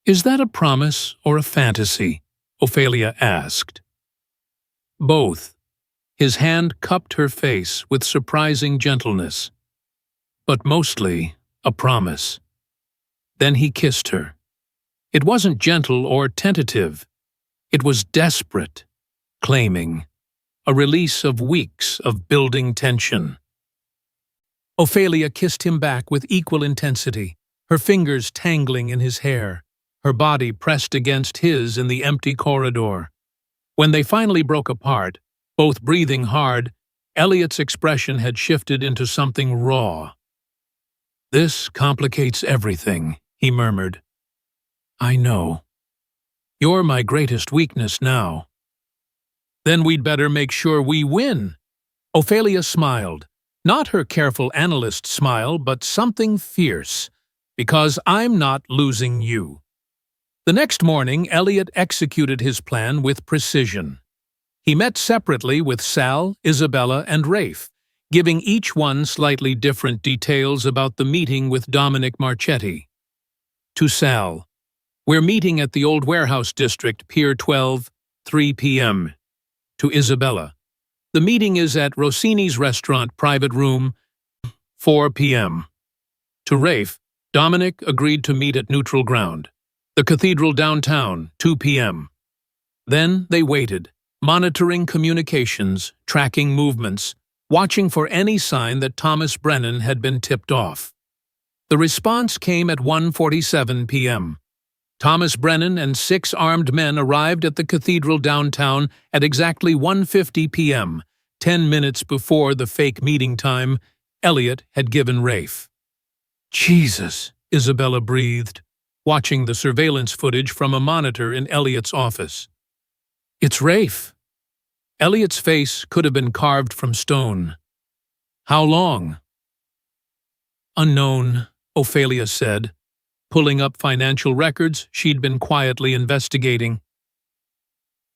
Speaker 1: Is that a promise or a fantasy? Ophelia asked. Both. His hand cupped her face with surprising gentleness. But mostly a promise. Then he kissed her. It wasn't gentle or tentative. It was desperate, claiming, a release of weeks of building tension. Ophelia kissed him back with equal intensity, her fingers tangling in his hair, her body pressed against his in the empty corridor. When they finally broke apart, both breathing hard, Elliot's expression had shifted into something raw. This complicates everything, he murmured. I know. You're my greatest weakness now. Then we'd better make sure we win. Ophelia smiled, not her careful analyst smile, but something fierce, because I'm not losing you. The next morning, Elliot executed his plan with precision. He met separately with Sal, Isabella, and Rafe, giving each one slightly different details about the meeting with Dominic Marchetti. To Sal, we're meeting at the old warehouse district, Pier 12, 3 p.m. To Isabella, the meeting is at Rossini's restaurant, private room, 4 p.m. To Rafe, Dominic agreed to meet at neutral ground, the cathedral downtown, 2 p.m. Then they waited, monitoring communications, tracking movements, watching for any sign that Thomas Brennan had been tipped off. The response came at 1:47 p.m. Thomas Brennan and 6 armed men arrived at the cathedral downtown at exactly 1:50 p.m., 10 minutes before the fake meeting time Elliot had given Rafe. Jesus, Isabella breathed, watching the surveillance footage from a monitor in Elliot's office. It's Rafe. Elliot's face could have been carved from stone. How long? Unknown, Ophelia said, pulling up financial records she'd been quietly investigating.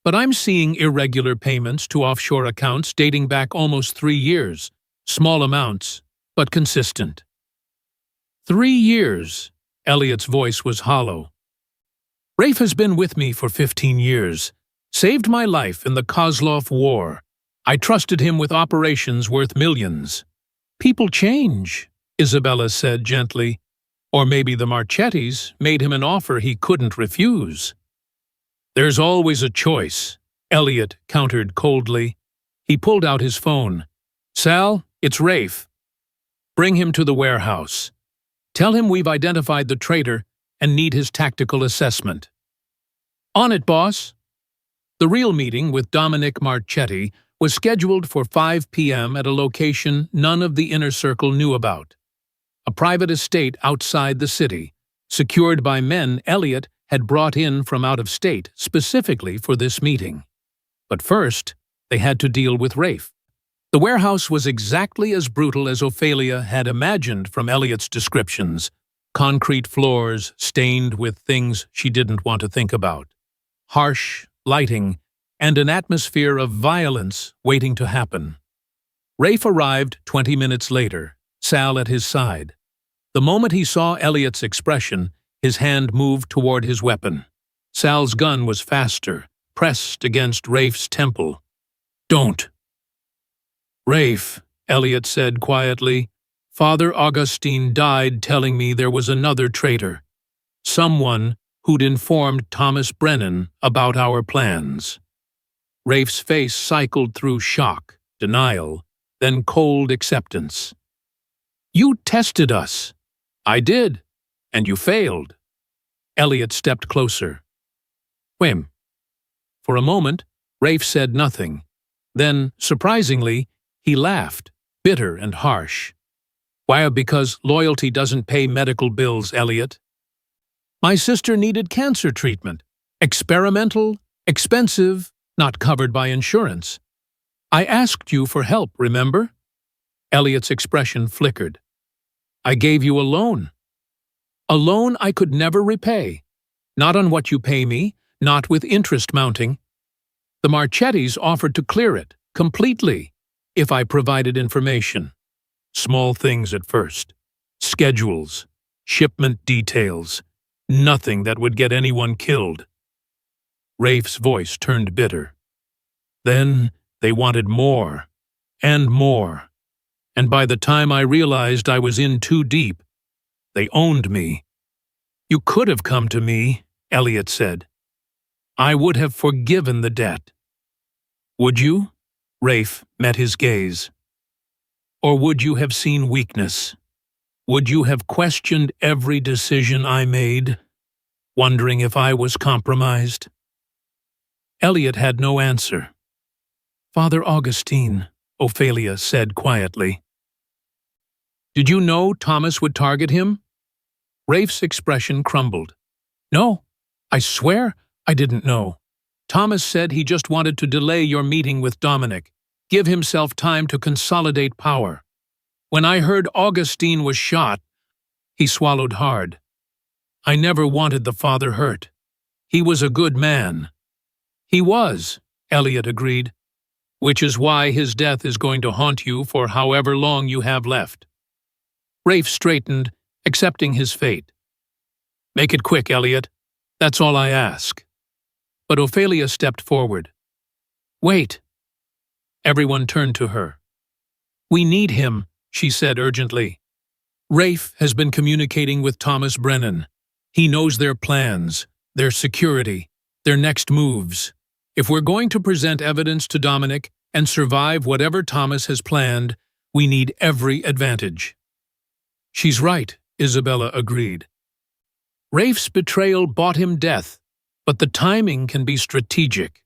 Speaker 1: But I'm seeing irregular payments to offshore accounts dating back almost 3 years, small amounts, but consistent. 3 years, Elliot's voice was hollow. Rafe has been with me for 15 years, saved my life in the Kozlov War. I trusted him with operations worth millions. People change, Isabella said gently. Or maybe the Marchettis made him an offer he couldn't refuse. There's always a choice, Elliot countered coldly. He pulled out his phone. Sal, it's Rafe. Bring him to the warehouse. Tell him we've identified the traitor and need his tactical assessment. On it, boss. The real meeting with Dominic Marchetti was scheduled for 5 p.m. at a location none of the inner circle knew about. A private estate outside the city, secured by men Elliot had brought in from out of state specifically for this meeting. But first, they had to deal with Rafe. The warehouse was exactly as brutal as Ophelia had imagined from Elliot's descriptions. Concrete floors stained with things she didn't want to think about. Harsh lighting and an atmosphere of violence waiting to happen. Rafe arrived 20 minutes later, Sal at his side. The moment he saw Elliot's expression, his hand moved toward his weapon. Sal's gun was faster, pressed against Rafe's temple. Don't. Rafe, Elliot said quietly, Father Augustine died telling me there was another traitor. Someone who'd informed Thomas Brennan about our plans. Rafe's face cycled through shock, denial, then cold acceptance. You tested us. I did, and you failed. Elliot stepped closer. Whim. For a moment, Rafe said nothing. Then, surprisingly, he laughed, bitter and harsh. Why, because loyalty doesn't pay medical bills, Elliot. My sister needed cancer treatment. Experimental, expensive, not covered by insurance. I asked you for help, remember? Elliot's expression flickered. I gave you a loan. A loan I could never repay. Not on what you pay me, not with interest mounting. The Marchettis offered to clear it, completely, if I provided information. Small things at first. Schedules, shipment details, nothing that would get anyone killed. Rafe's voice turned bitter. Then they wanted more, and more. And by the time I realized I was in too deep, they owned me. You could have come to me, Elliot said. I would have forgiven the debt. Would you? Rafe met his gaze. Or would you have seen weakness? Would you have questioned every decision I made, wondering if I was compromised? Elliot had no answer. Father Augustine, Ophelia said quietly. Did you know Thomas would target him? Rafe's expression crumbled. No, I swear I didn't know. Thomas said he just wanted to delay your meeting with Dominic, give himself time to consolidate power. When I heard Augustine was shot, he swallowed hard. I never wanted the father hurt. He was a good man. He was, Elliot agreed, which is why his death is going to haunt you for however long you have left. Rafe straightened, accepting his fate. Make it quick, Elliot. That's all I ask. But Ophelia stepped forward. Wait. Everyone turned to her. We need him, she said urgently. Rafe has been communicating with Thomas Brennan. He knows their plans, their security, their next moves. If we're going to present evidence to Dominic and survive whatever Thomas has planned, we need every advantage. She's right, Isabella agreed. Rafe's betrayal bought him death, but the timing can be strategic.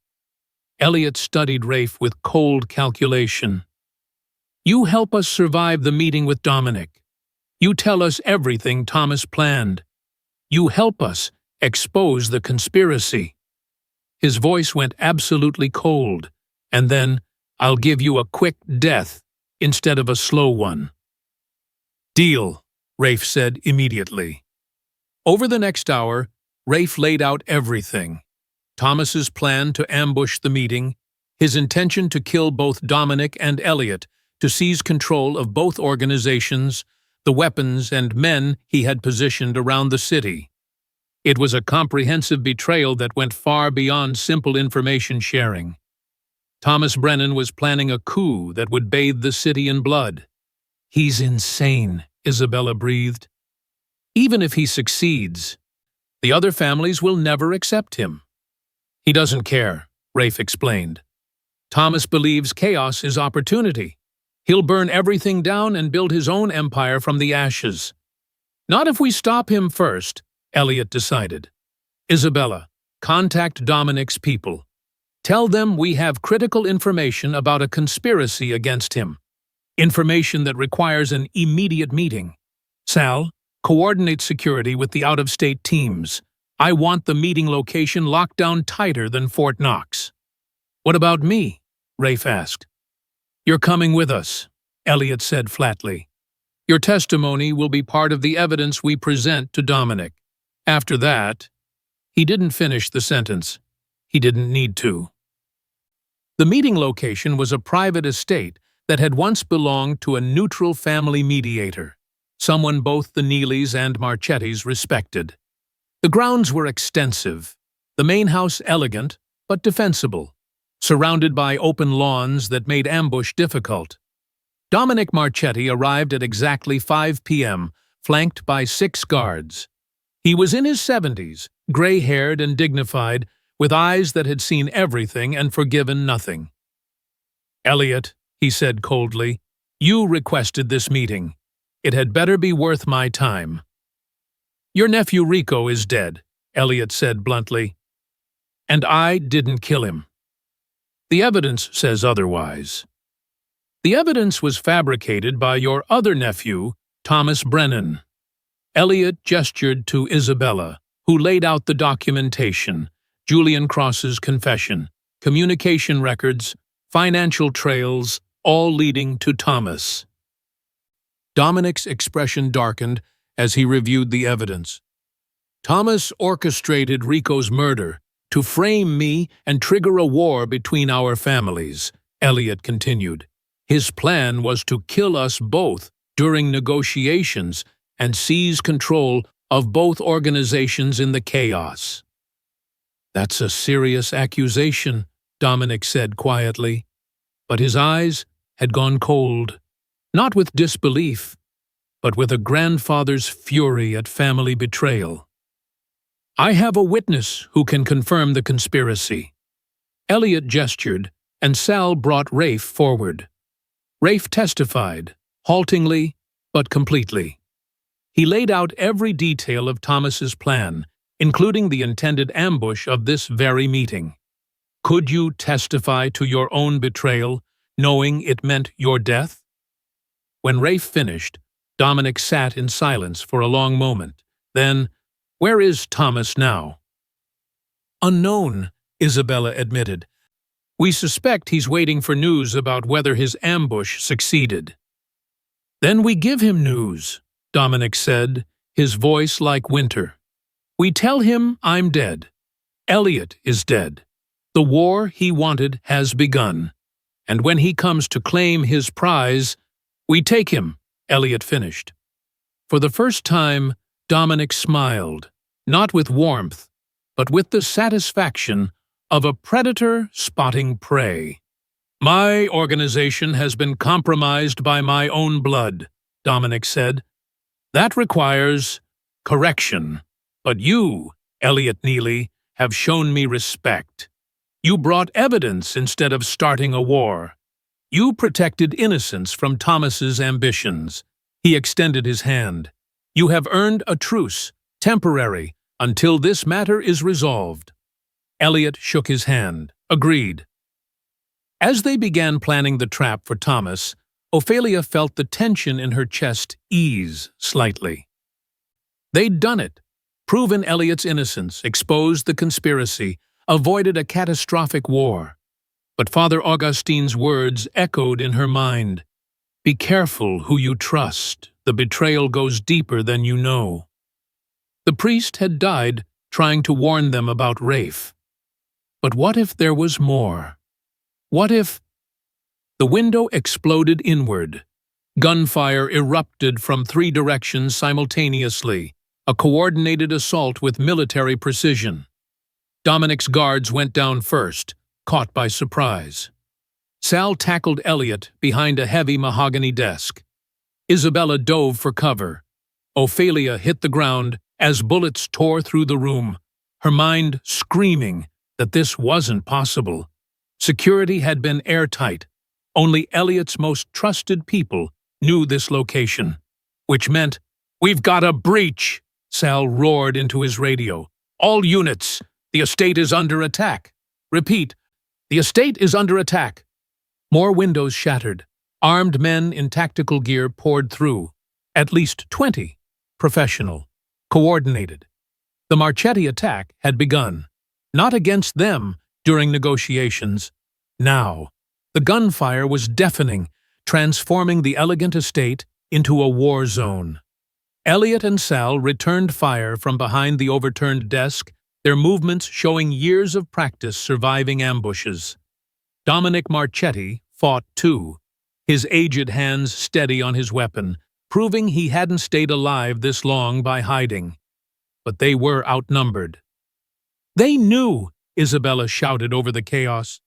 Speaker 1: Elliot studied Rafe with cold calculation. You help us survive the meeting with Dominic. You tell us everything Thomas planned. You help us expose the conspiracy. His voice went absolutely cold, and then, I'll give you a quick death instead of a slow one. Deal, Rafe said immediately. Over the next hour, Rafe laid out everything. Thomas's plan to ambush the meeting, his intention to kill both Dominic and Elliot, to seize control of both organizations, the weapons and men he had positioned around the city. It was a comprehensive betrayal that went far beyond simple information sharing. Thomas Brennan was planning a coup that would bathe the city in blood. He's insane, Isabella breathed. Even if he succeeds, the other families will never accept him. He doesn't care, Rafe explained. Thomas believes chaos is opportunity. He'll burn everything down and build his own empire from the ashes. Not if we stop him first, Elliot decided. Isabella, contact Dominic's people. Tell them we have critical information about a conspiracy against him. Information that requires an immediate meeting. Sal, coordinate security with the out-of-state teams. I want the meeting location locked down tighter than Fort Knox. What about me? Rafe asked. You're coming with us, Elliot said flatly. Your testimony will be part of the evidence we present to Dominic. After that, he didn't finish the sentence. He didn't need to. The meeting location was a private estate that had once belonged to a neutral family mediator, someone both the Neelys and Marchettis respected. The grounds were extensive, the main house elegant but defensible, surrounded by open lawns that made ambush difficult. Dominic Marchetti arrived at exactly 5 p.m., flanked by 6 guards. He was in his 70s, gray-haired and dignified, with eyes that had seen everything and forgiven nothing. Elliot, he said coldly, you requested this meeting. It had better be worth my time. Your nephew Rico is dead, Elliot said bluntly. And I didn't kill him. The evidence says otherwise. The evidence was fabricated by your other nephew, Thomas Brennan. Elliot gestured to Isabella, who laid out the documentation, Julian Cross's confession, communication records, financial trails, all leading to Thomas. Dominic's expression darkened as he reviewed the evidence. Thomas orchestrated Rico's murder to frame me and trigger a war between our families, Elliot continued. His plan was to kill us both during negotiations and seize control of both organizations in the chaos. That's a serious accusation, Dominic said quietly, but his eyes had gone cold, not with disbelief, but with a grandfather's fury at family betrayal. I have a witness who can confirm the conspiracy. Elliot gestured, and Sal brought Rafe forward. Rafe testified, haltingly but completely. He laid out every detail of Thomas's plan, including the intended ambush of this very meeting. Could you testify to your own betrayal, knowing it meant your death? When Rafe finished, Dominic sat in silence for a long moment. Then, where is Thomas now? Unknown, Isabella admitted. We suspect he's waiting for news about whether his ambush succeeded. Then we give him news, Dominic said, his voice like winter. We tell him I'm dead. Elliot is dead. The war he wanted has begun. And when he comes to claim his prize, we take him, Elliot finished. For the first time, Dominic smiled, not with warmth, but with the satisfaction of a predator spotting prey. My organization has been compromised by my own blood, Dominic said. That requires correction. But you, Elliot Neely, have shown me respect. You brought evidence instead of starting a war. You protected innocence from Thomas's ambitions. He extended his hand. You have earned a truce, temporary, until this matter is resolved. Elliot shook his hand, agreed. As they began planning the trap for Thomas, Ophelia felt the tension in her chest ease slightly. They'd done it, proven Elliot's innocence, exposed the conspiracy, avoided a catastrophic war. But Father Augustine's words echoed in her mind. Be careful who you trust. The betrayal goes deeper than you know. The priest had died trying to warn them about Rafe. But what if there was more? What if... The window exploded inward. Gunfire erupted from 3 directions simultaneously, a coordinated assault with military precision. Dominic's guards went down first, caught by surprise. Sal tackled Elliot behind a heavy mahogany desk. Isabella dove for cover. Ophelia hit the ground as bullets tore through the room, her mind screaming that this wasn't possible. Security had been airtight. Only Elliot's most trusted people knew this location, which meant, "We've got a breach!" Sal roared into his radio. "All units, the estate is under attack. Repeat, the estate is under attack." More windows shattered. Armed men in tactical gear poured through. At least 20. Professional. Coordinated. The Marchetti attack had begun. Not against them during negotiations. Now, the gunfire was deafening, transforming the elegant estate into a war zone. Elliot and Sal returned fire from behind the overturned desk, their movements showing years of practice surviving ambushes. Dominic Marchetti fought too, his aged hands steady on his weapon, proving he hadn't stayed alive this long by hiding. But they were outnumbered. "They knew!" Isabella shouted over the chaos.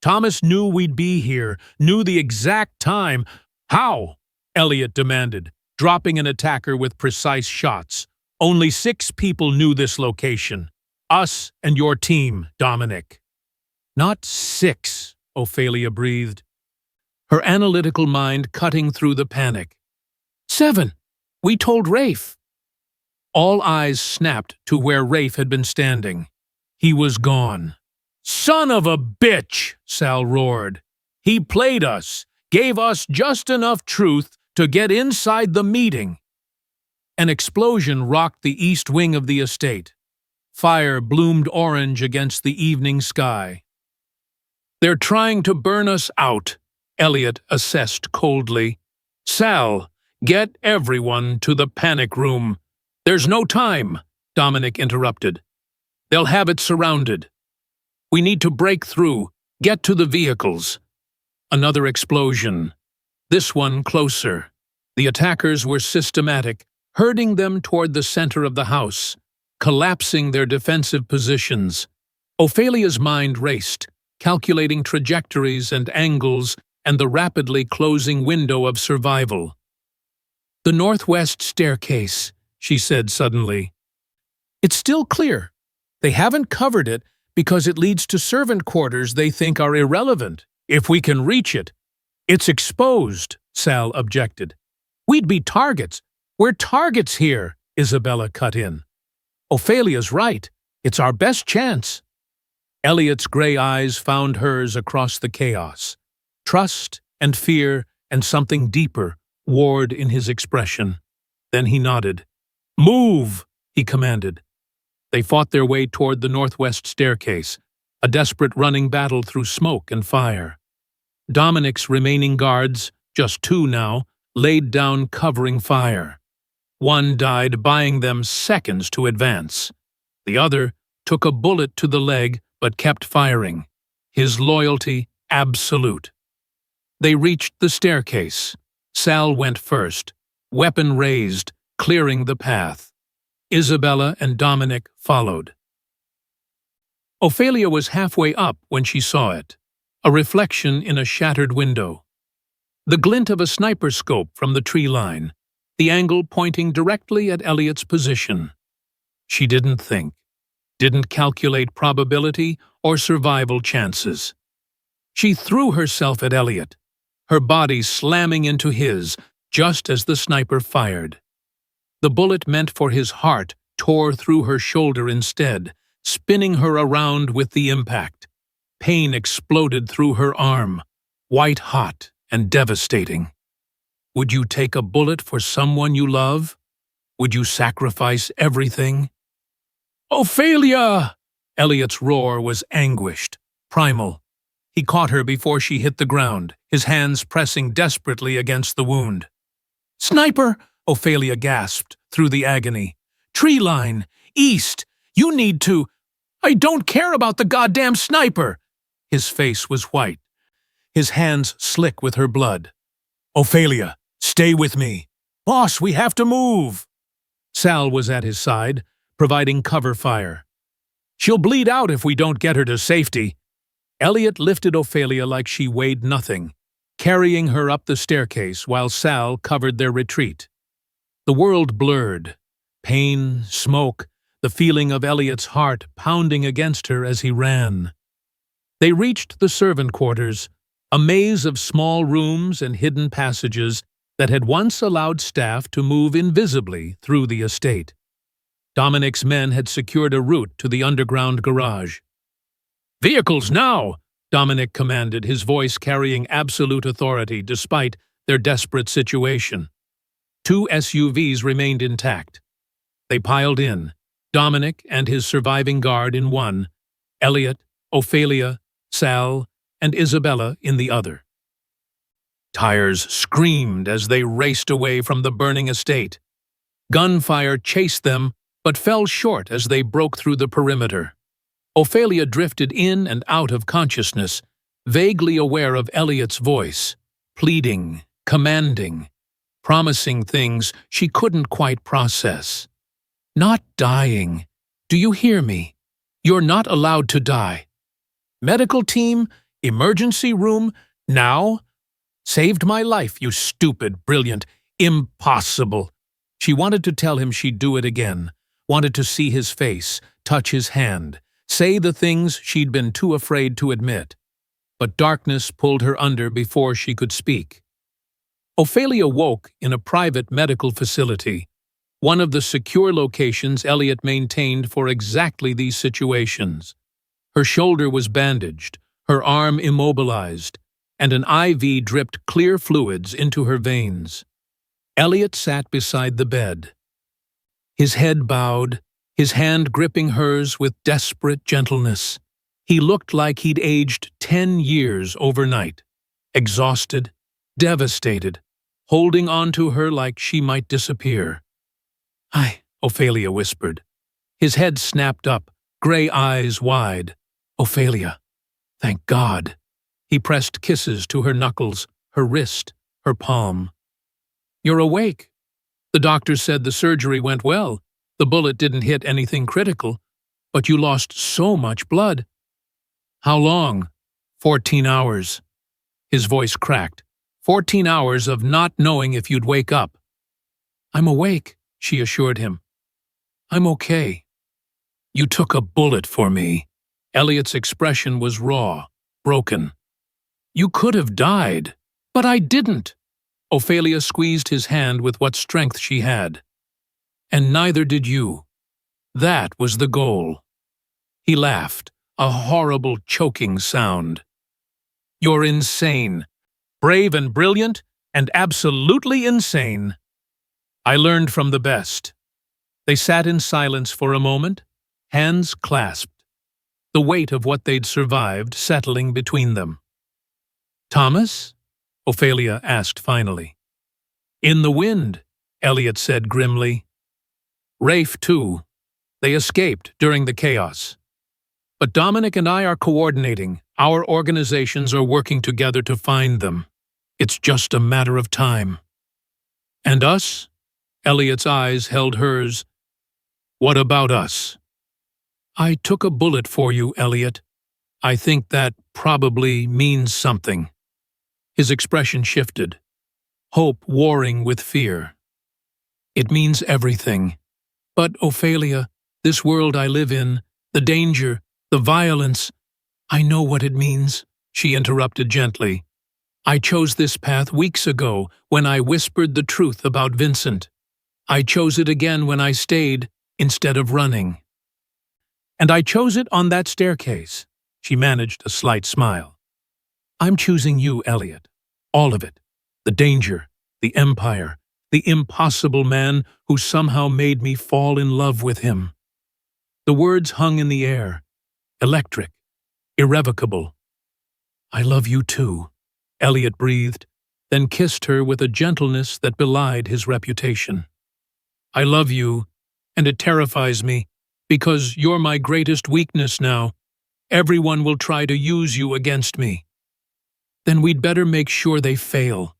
Speaker 1: "Thomas knew we'd be here, knew the exact time." "How?" Elliot demanded, dropping an attacker with precise shots. "Only 6 people knew this location. Us and your team, Dominic." "Not 6, Ophelia breathed, her analytical mind cutting through the panic. 7. We told Rafe." All eyes snapped to where Rafe had been standing. He was gone. "Son of a bitch!" Sal roared. "He played us, gave us just enough truth to get inside the meeting." An explosion rocked the east wing of the estate. Fire bloomed orange against the evening sky. "They're trying to burn us out," Elliot assessed coldly. "Sal, get everyone to the panic room." "There's no time," Dominic interrupted. "They'll have it surrounded. We need to break through, get to the vehicles." Another explosion. This one closer. The attackers were systematic, herding them toward the center of the house, collapsing their defensive positions. Ophelia's mind raced, calculating trajectories and angles and the rapidly closing window of survival. "The northwest staircase," she said suddenly. "It's still clear. They haven't covered it because it leads to servant quarters they think are irrelevant. If we can reach it." "It's exposed," Sal objected. "We'd be targets. We're targets here," Isabella cut in. "Ophelia's right. It's our best chance." Elliot's gray eyes found hers across the chaos. Trust and fear and something deeper warred in his expression. Then he nodded. "Move!" he commanded. They fought their way toward the northwest staircase, a desperate running battle through smoke and fire. Dominic's remaining guards, just 2 now, laid down covering fire. One died, buying them seconds to advance. The other took a bullet to the leg but kept firing, his loyalty absolute. They reached the staircase. Sal went first, weapon raised, clearing the path. Isabella and Dominic followed. Ophelia was halfway up when she saw it, a reflection in a shattered window. The glint of a sniper scope from the tree line, the angle pointing directly at Elliot's position. She didn't think, didn't calculate probability or survival chances. She threw herself at Elliot, her body slamming into his just as the sniper fired. The bullet meant for his heart tore through her shoulder instead, spinning her around with the impact. Pain exploded through her arm, white-hot and devastating. Would you take a bullet for someone you love? Would you sacrifice everything? "Ophelia!" Elliot's roar was anguished, primal. He caught her before she hit the ground, his hands pressing desperately against the wound. "Sniper!" Ophelia gasped through the agony. "Tree line! East! You need to—" "I don't care about the goddamn sniper!" His face was white, his hands slick with her blood. "Ophelia, stay with me." "Boss, we have to move!" Sal was at his side, providing cover fire. "She'll bleed out if we don't get her to safety." Elliot lifted Ophelia like she weighed nothing, carrying her up the staircase while Sal covered their retreat. The world blurred. Pain, smoke, the feeling of Elliot's heart pounding against her as he ran. They reached the servant quarters, a maze of small rooms and hidden passages that had once allowed staff to move invisibly through the estate. Dominic's men had secured a route to the underground garage. "Vehicles now!" Dominic commanded, his voice carrying absolute authority despite their desperate situation. 2 SUVs remained intact. They piled in, Dominic and his surviving guard in one, Elliot, Ophelia, Sal, and Isabella in the other. Tires screamed as they raced away from the burning estate. Gunfire chased them, but fell short as they broke through the perimeter. Ophelia drifted in and out of consciousness, vaguely aware of Elliot's voice, pleading, commanding, promising things she couldn't quite process. "Not dying. Do you hear me? You're not allowed to die. Medical team, emergency room, now? Saved my life, you stupid, brilliant, impossible." She wanted to tell him she'd do it again, wanted to see his face, touch his hand, say the things she'd been too afraid to admit. But darkness pulled her under before she could speak. Ophelia woke in a private medical facility, one of the secure locations Elliot maintained for exactly these situations. Her shoulder was bandaged, her arm immobilized, and an IV dripped clear fluids into her veins. Elliot sat beside the bed, his head bowed, his hand gripping hers with desperate gentleness. He looked like he'd aged 10 years overnight, exhausted, devastated, holding on to her like she might disappear. "Hi," Ophelia whispered. His head snapped up, gray eyes wide. "Ophelia, thank God." He pressed kisses to her knuckles, her wrist, her palm. "You're awake. The doctor said the surgery went well. The bullet didn't hit anything critical, but you lost so much blood." "How long?" 14 hours. His voice cracked. 14 hours of not knowing if you'd wake up. "I'm awake," she assured him. "I'm okay." "You took a bullet for me." Elliot's expression was raw, broken. "You could have died, but I didn't." Ophelia squeezed his hand with what strength she had. "And neither did you. That was the goal." He laughed, a horrible choking sound. "You're insane. Brave and brilliant, and absolutely insane." "I learned from the best." They sat in silence for a moment, hands clasped, the weight of what they'd survived settling between them. "Thomas?" Ophelia asked finally. "In the wind," Elliot said grimly. "Rafe, too. They escaped during the chaos. But Dominic and I are coordinating. Our organizations are working together to find them. It's just a matter of time." "And us?" Elliot's eyes held hers. "What about us?" "I took a bullet for you, Elliot. I think that probably means something." His expression shifted, hope warring with fear. "It means everything. But, Ophelia, this world I live in, the danger, the violence, I know what it means," she interrupted gently. "I chose this path weeks ago when I whispered the truth about Vincent. I chose it again when I stayed instead of running. And I chose it on that staircase." She managed a slight smile. "I'm choosing you, Elliot. All of it. The danger, the empire, the impossible man who somehow made me fall in love with him." The words hung in the air, electric, irrevocable. "I love you too," Elliot breathed, then kissed her with a gentleness that belied his reputation. "I love you, and it terrifies me, because you're my greatest weakness now. Everyone will try to use you against me." "Then we'd better make sure they fail."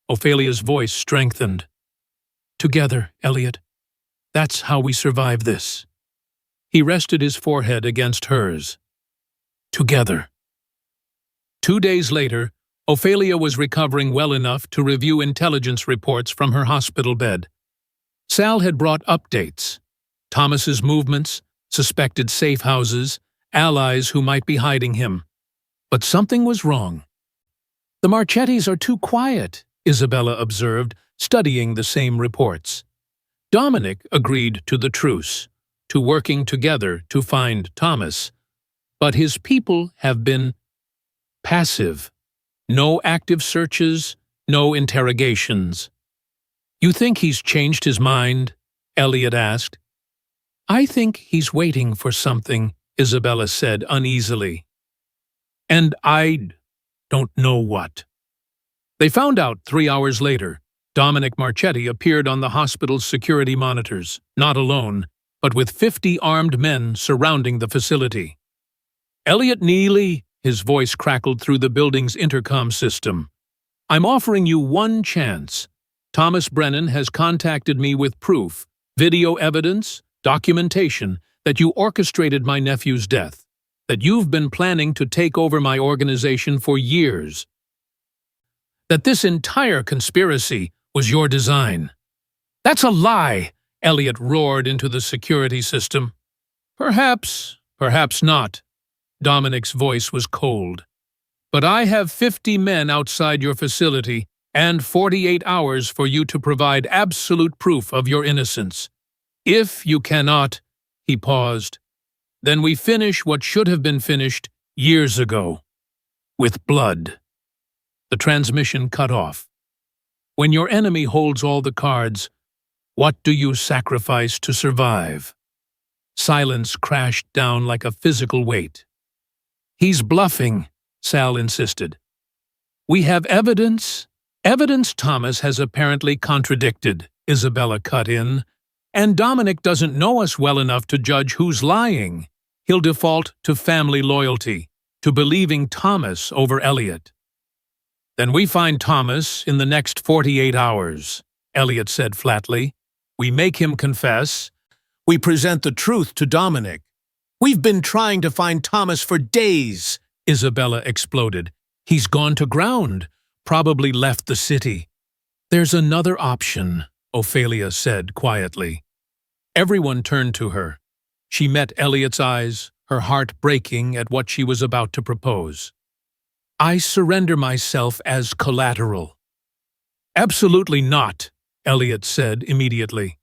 Speaker 1: Ophelia's voice strengthened. "Together, Elliot. That's how we survive this." He rested his forehead against hers. "Together." 2 days later, Ophelia was recovering well enough to review intelligence reports from her hospital bed. Sal had brought updates. Thomas's movements, suspected safe houses, allies who might be hiding him. But something was wrong. "The Marchettis are too quiet," Isabella observed, studying the same reports. Dominic agreed to the truce, to working together to find Thomas. But his people have been passive. No active searches, no interrogations. "You think he's changed his mind?" Elliot asked. "I think he's waiting for something," Isabella said uneasily. "And I don't know what." They found out 3 hours later. Dominic Marchetti appeared on the hospital's security monitors, not alone, but with 50 armed men surrounding the facility. "Elliot Neely," his voice crackled through the building's intercom system. "I'm offering you one chance. Thomas Brennan has contacted me with proof, video evidence, documentation that you orchestrated my nephew's death, that you've been planning to take over my organization for years, that this entire conspiracy was your design." "That's a lie!" Elliot roared into the security system. Perhaps not." Dominic's voice was cold. "But I have 50 men outside your facility and 48 hours for you to provide absolute proof of your innocence. If you cannot," he paused, "then we finish what should have been finished years ago. With blood." The transmission cut off. When your enemy holds all the cards, what do you sacrifice to survive? Silence crashed down like a physical weight. "He's bluffing," Sal insisted. "We have evidence." "Evidence Thomas has apparently contradicted," Isabella cut in. "And Dominic doesn't know us well enough to judge who's lying. He'll default to family loyalty, to believing Thomas over Elliot." "Then we find Thomas in the next 48 hours, Elliot said flatly. "We make him confess. We present the truth to Dominic." "We've been trying to find Thomas for days," Isabella exploded. "He's gone to ground, probably left the city." "There's another option," Ophelia said quietly. Everyone turned to her. She met Elliot's eyes, her heart breaking at what she was about to propose. "I surrender myself as collateral." "Absolutely not," Elliot said immediately.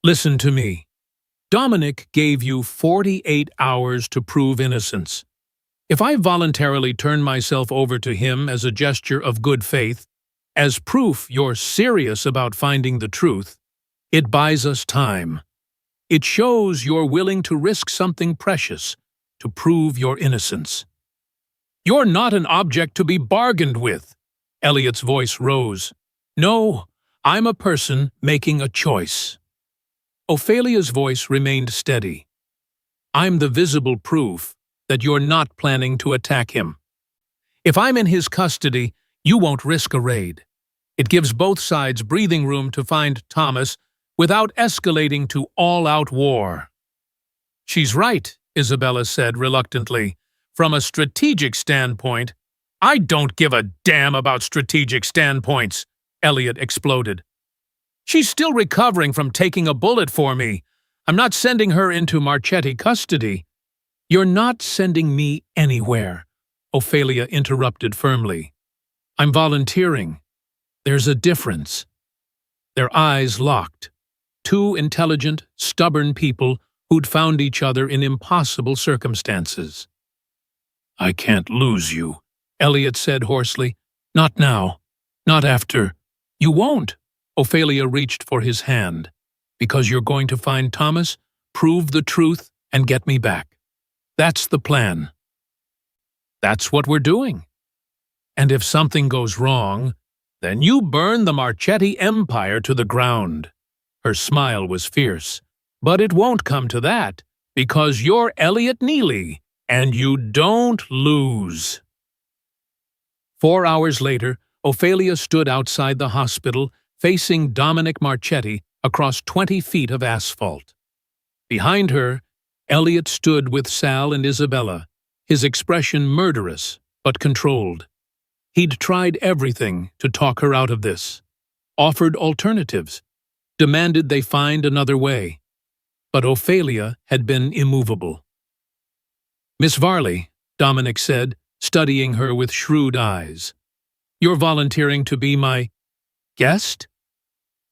Speaker 1: "Listen to me. Dominic gave you 48 hours to prove innocence. If I voluntarily turn myself over to him as a gesture of good faith, as proof you're serious about finding the truth, it buys us time. It shows you're willing to risk something precious to prove your innocence." "You're not an object to be bargained with," Elliot's voice rose. "No, I'm a person making a choice." Ophelia's voice remained steady. "I'm the visible proof that you're not planning to attack him. If I'm in his custody, you won't risk a raid. It gives both sides breathing room to find Thomas without escalating to all-out war." "She's right," Isabella said reluctantly. "From a strategic standpoint—" "I don't give a damn about strategic standpoints," Elliot exploded. "She's still recovering from taking a bullet for me. I'm not sending her into Marchetti custody." "You're not sending me anywhere," Ophelia interrupted firmly. "I'm volunteering. There's a difference." Their eyes locked. Two intelligent, stubborn people who'd found each other in impossible circumstances. "I can't lose you," Elliot said hoarsely. "Not now. Not after." "You won't." Ophelia reached for his hand. "Because you're going to find Thomas, prove the truth, and get me back. That's the plan." "That's what we're doing." "And if something goes wrong, then you burn the Marchetti empire to the ground." Her smile was fierce. "But it won't come to that, because you're Elliot Neely, and you don't lose." 4 hours later, Ophelia stood outside the hospital, facing Dominic Marchetti across 20 feet of asphalt. Behind her, Elliot stood with Sal and Isabella, his expression murderous but controlled. He'd tried everything to talk her out of this, offered alternatives, demanded they find another way. But Ophelia had been immovable. "Miss Varley," Dominic said, studying her with shrewd eyes, "you're volunteering to be my guest?"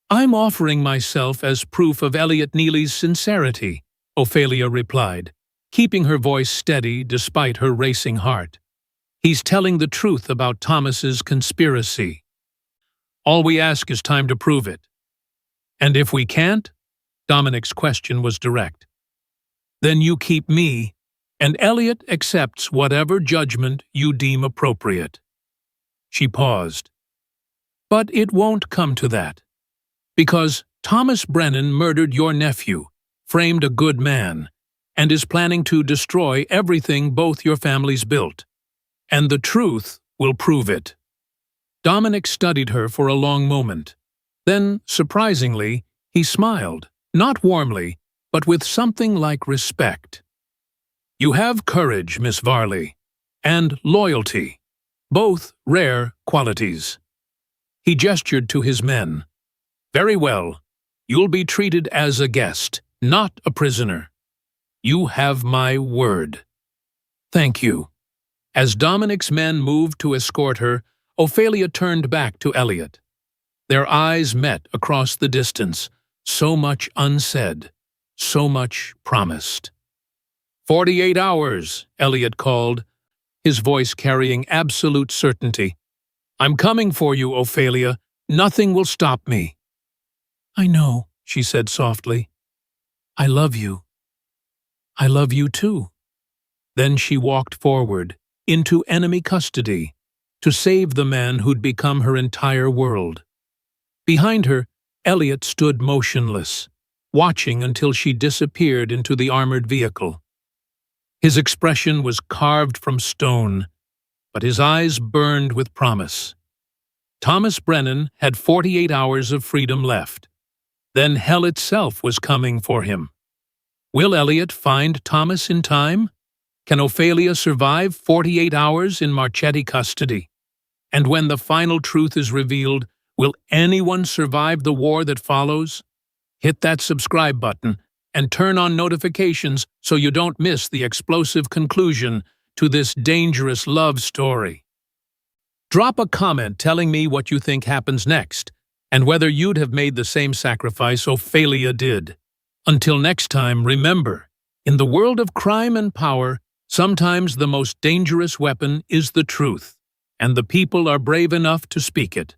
Speaker 1: "I'm offering myself as proof of Elliot Neely's sincerity," Ophelia replied, keeping her voice steady despite her racing heart. "He's telling the truth about Thomas's conspiracy. All we ask is time to prove it." "And if we can't?" Dominic's question was direct. "Then you keep me, and Elliot accepts whatever judgment you deem appropriate." She paused. "But it won't come to that. Because Thomas Brennan murdered your nephew, framed a good man, and is planning to destroy everything both your families built. And the truth will prove it." Dominic studied her for a long moment. Then, surprisingly, he smiled, not warmly, but with something like respect. "You have courage, Miss Varley, and loyalty, both rare qualities." He gestured to his men. "Very well. You'll be treated as a guest, not a prisoner. You have my word." "Thank you." As Dominic's men moved to escort her, Ophelia turned back to Elliot. Their eyes met across the distance, so much unsaid, so much promised. 48 hours, Elliot called, his voice carrying absolute certainty. "I'm coming for you, Ophelia. Nothing will stop me." "I know," she said softly. "I love you. I love you too." Then she walked forward, into enemy custody, to save the man who'd become her entire world. Behind her, Elliot stood motionless, watching until she disappeared into the armored vehicle. His expression was carved from stone, but his eyes burned with promise. Thomas Brennan had 48 hours of freedom left. Then hell itself was coming for him. Will Elliot find Thomas in time? Can Ophelia survive 48 hours in Marchetti custody? And when the final truth is revealed, will anyone survive the war that follows? Hit that subscribe button and turn on notifications so you don't miss the explosive conclusion to this dangerous love story. Drop a comment telling me what you think happens next, and whether you'd have made the same sacrifice Ophelia did. Until next time, remember, in the world of crime and power, sometimes the most dangerous weapon is the truth, and the people are brave enough to speak it.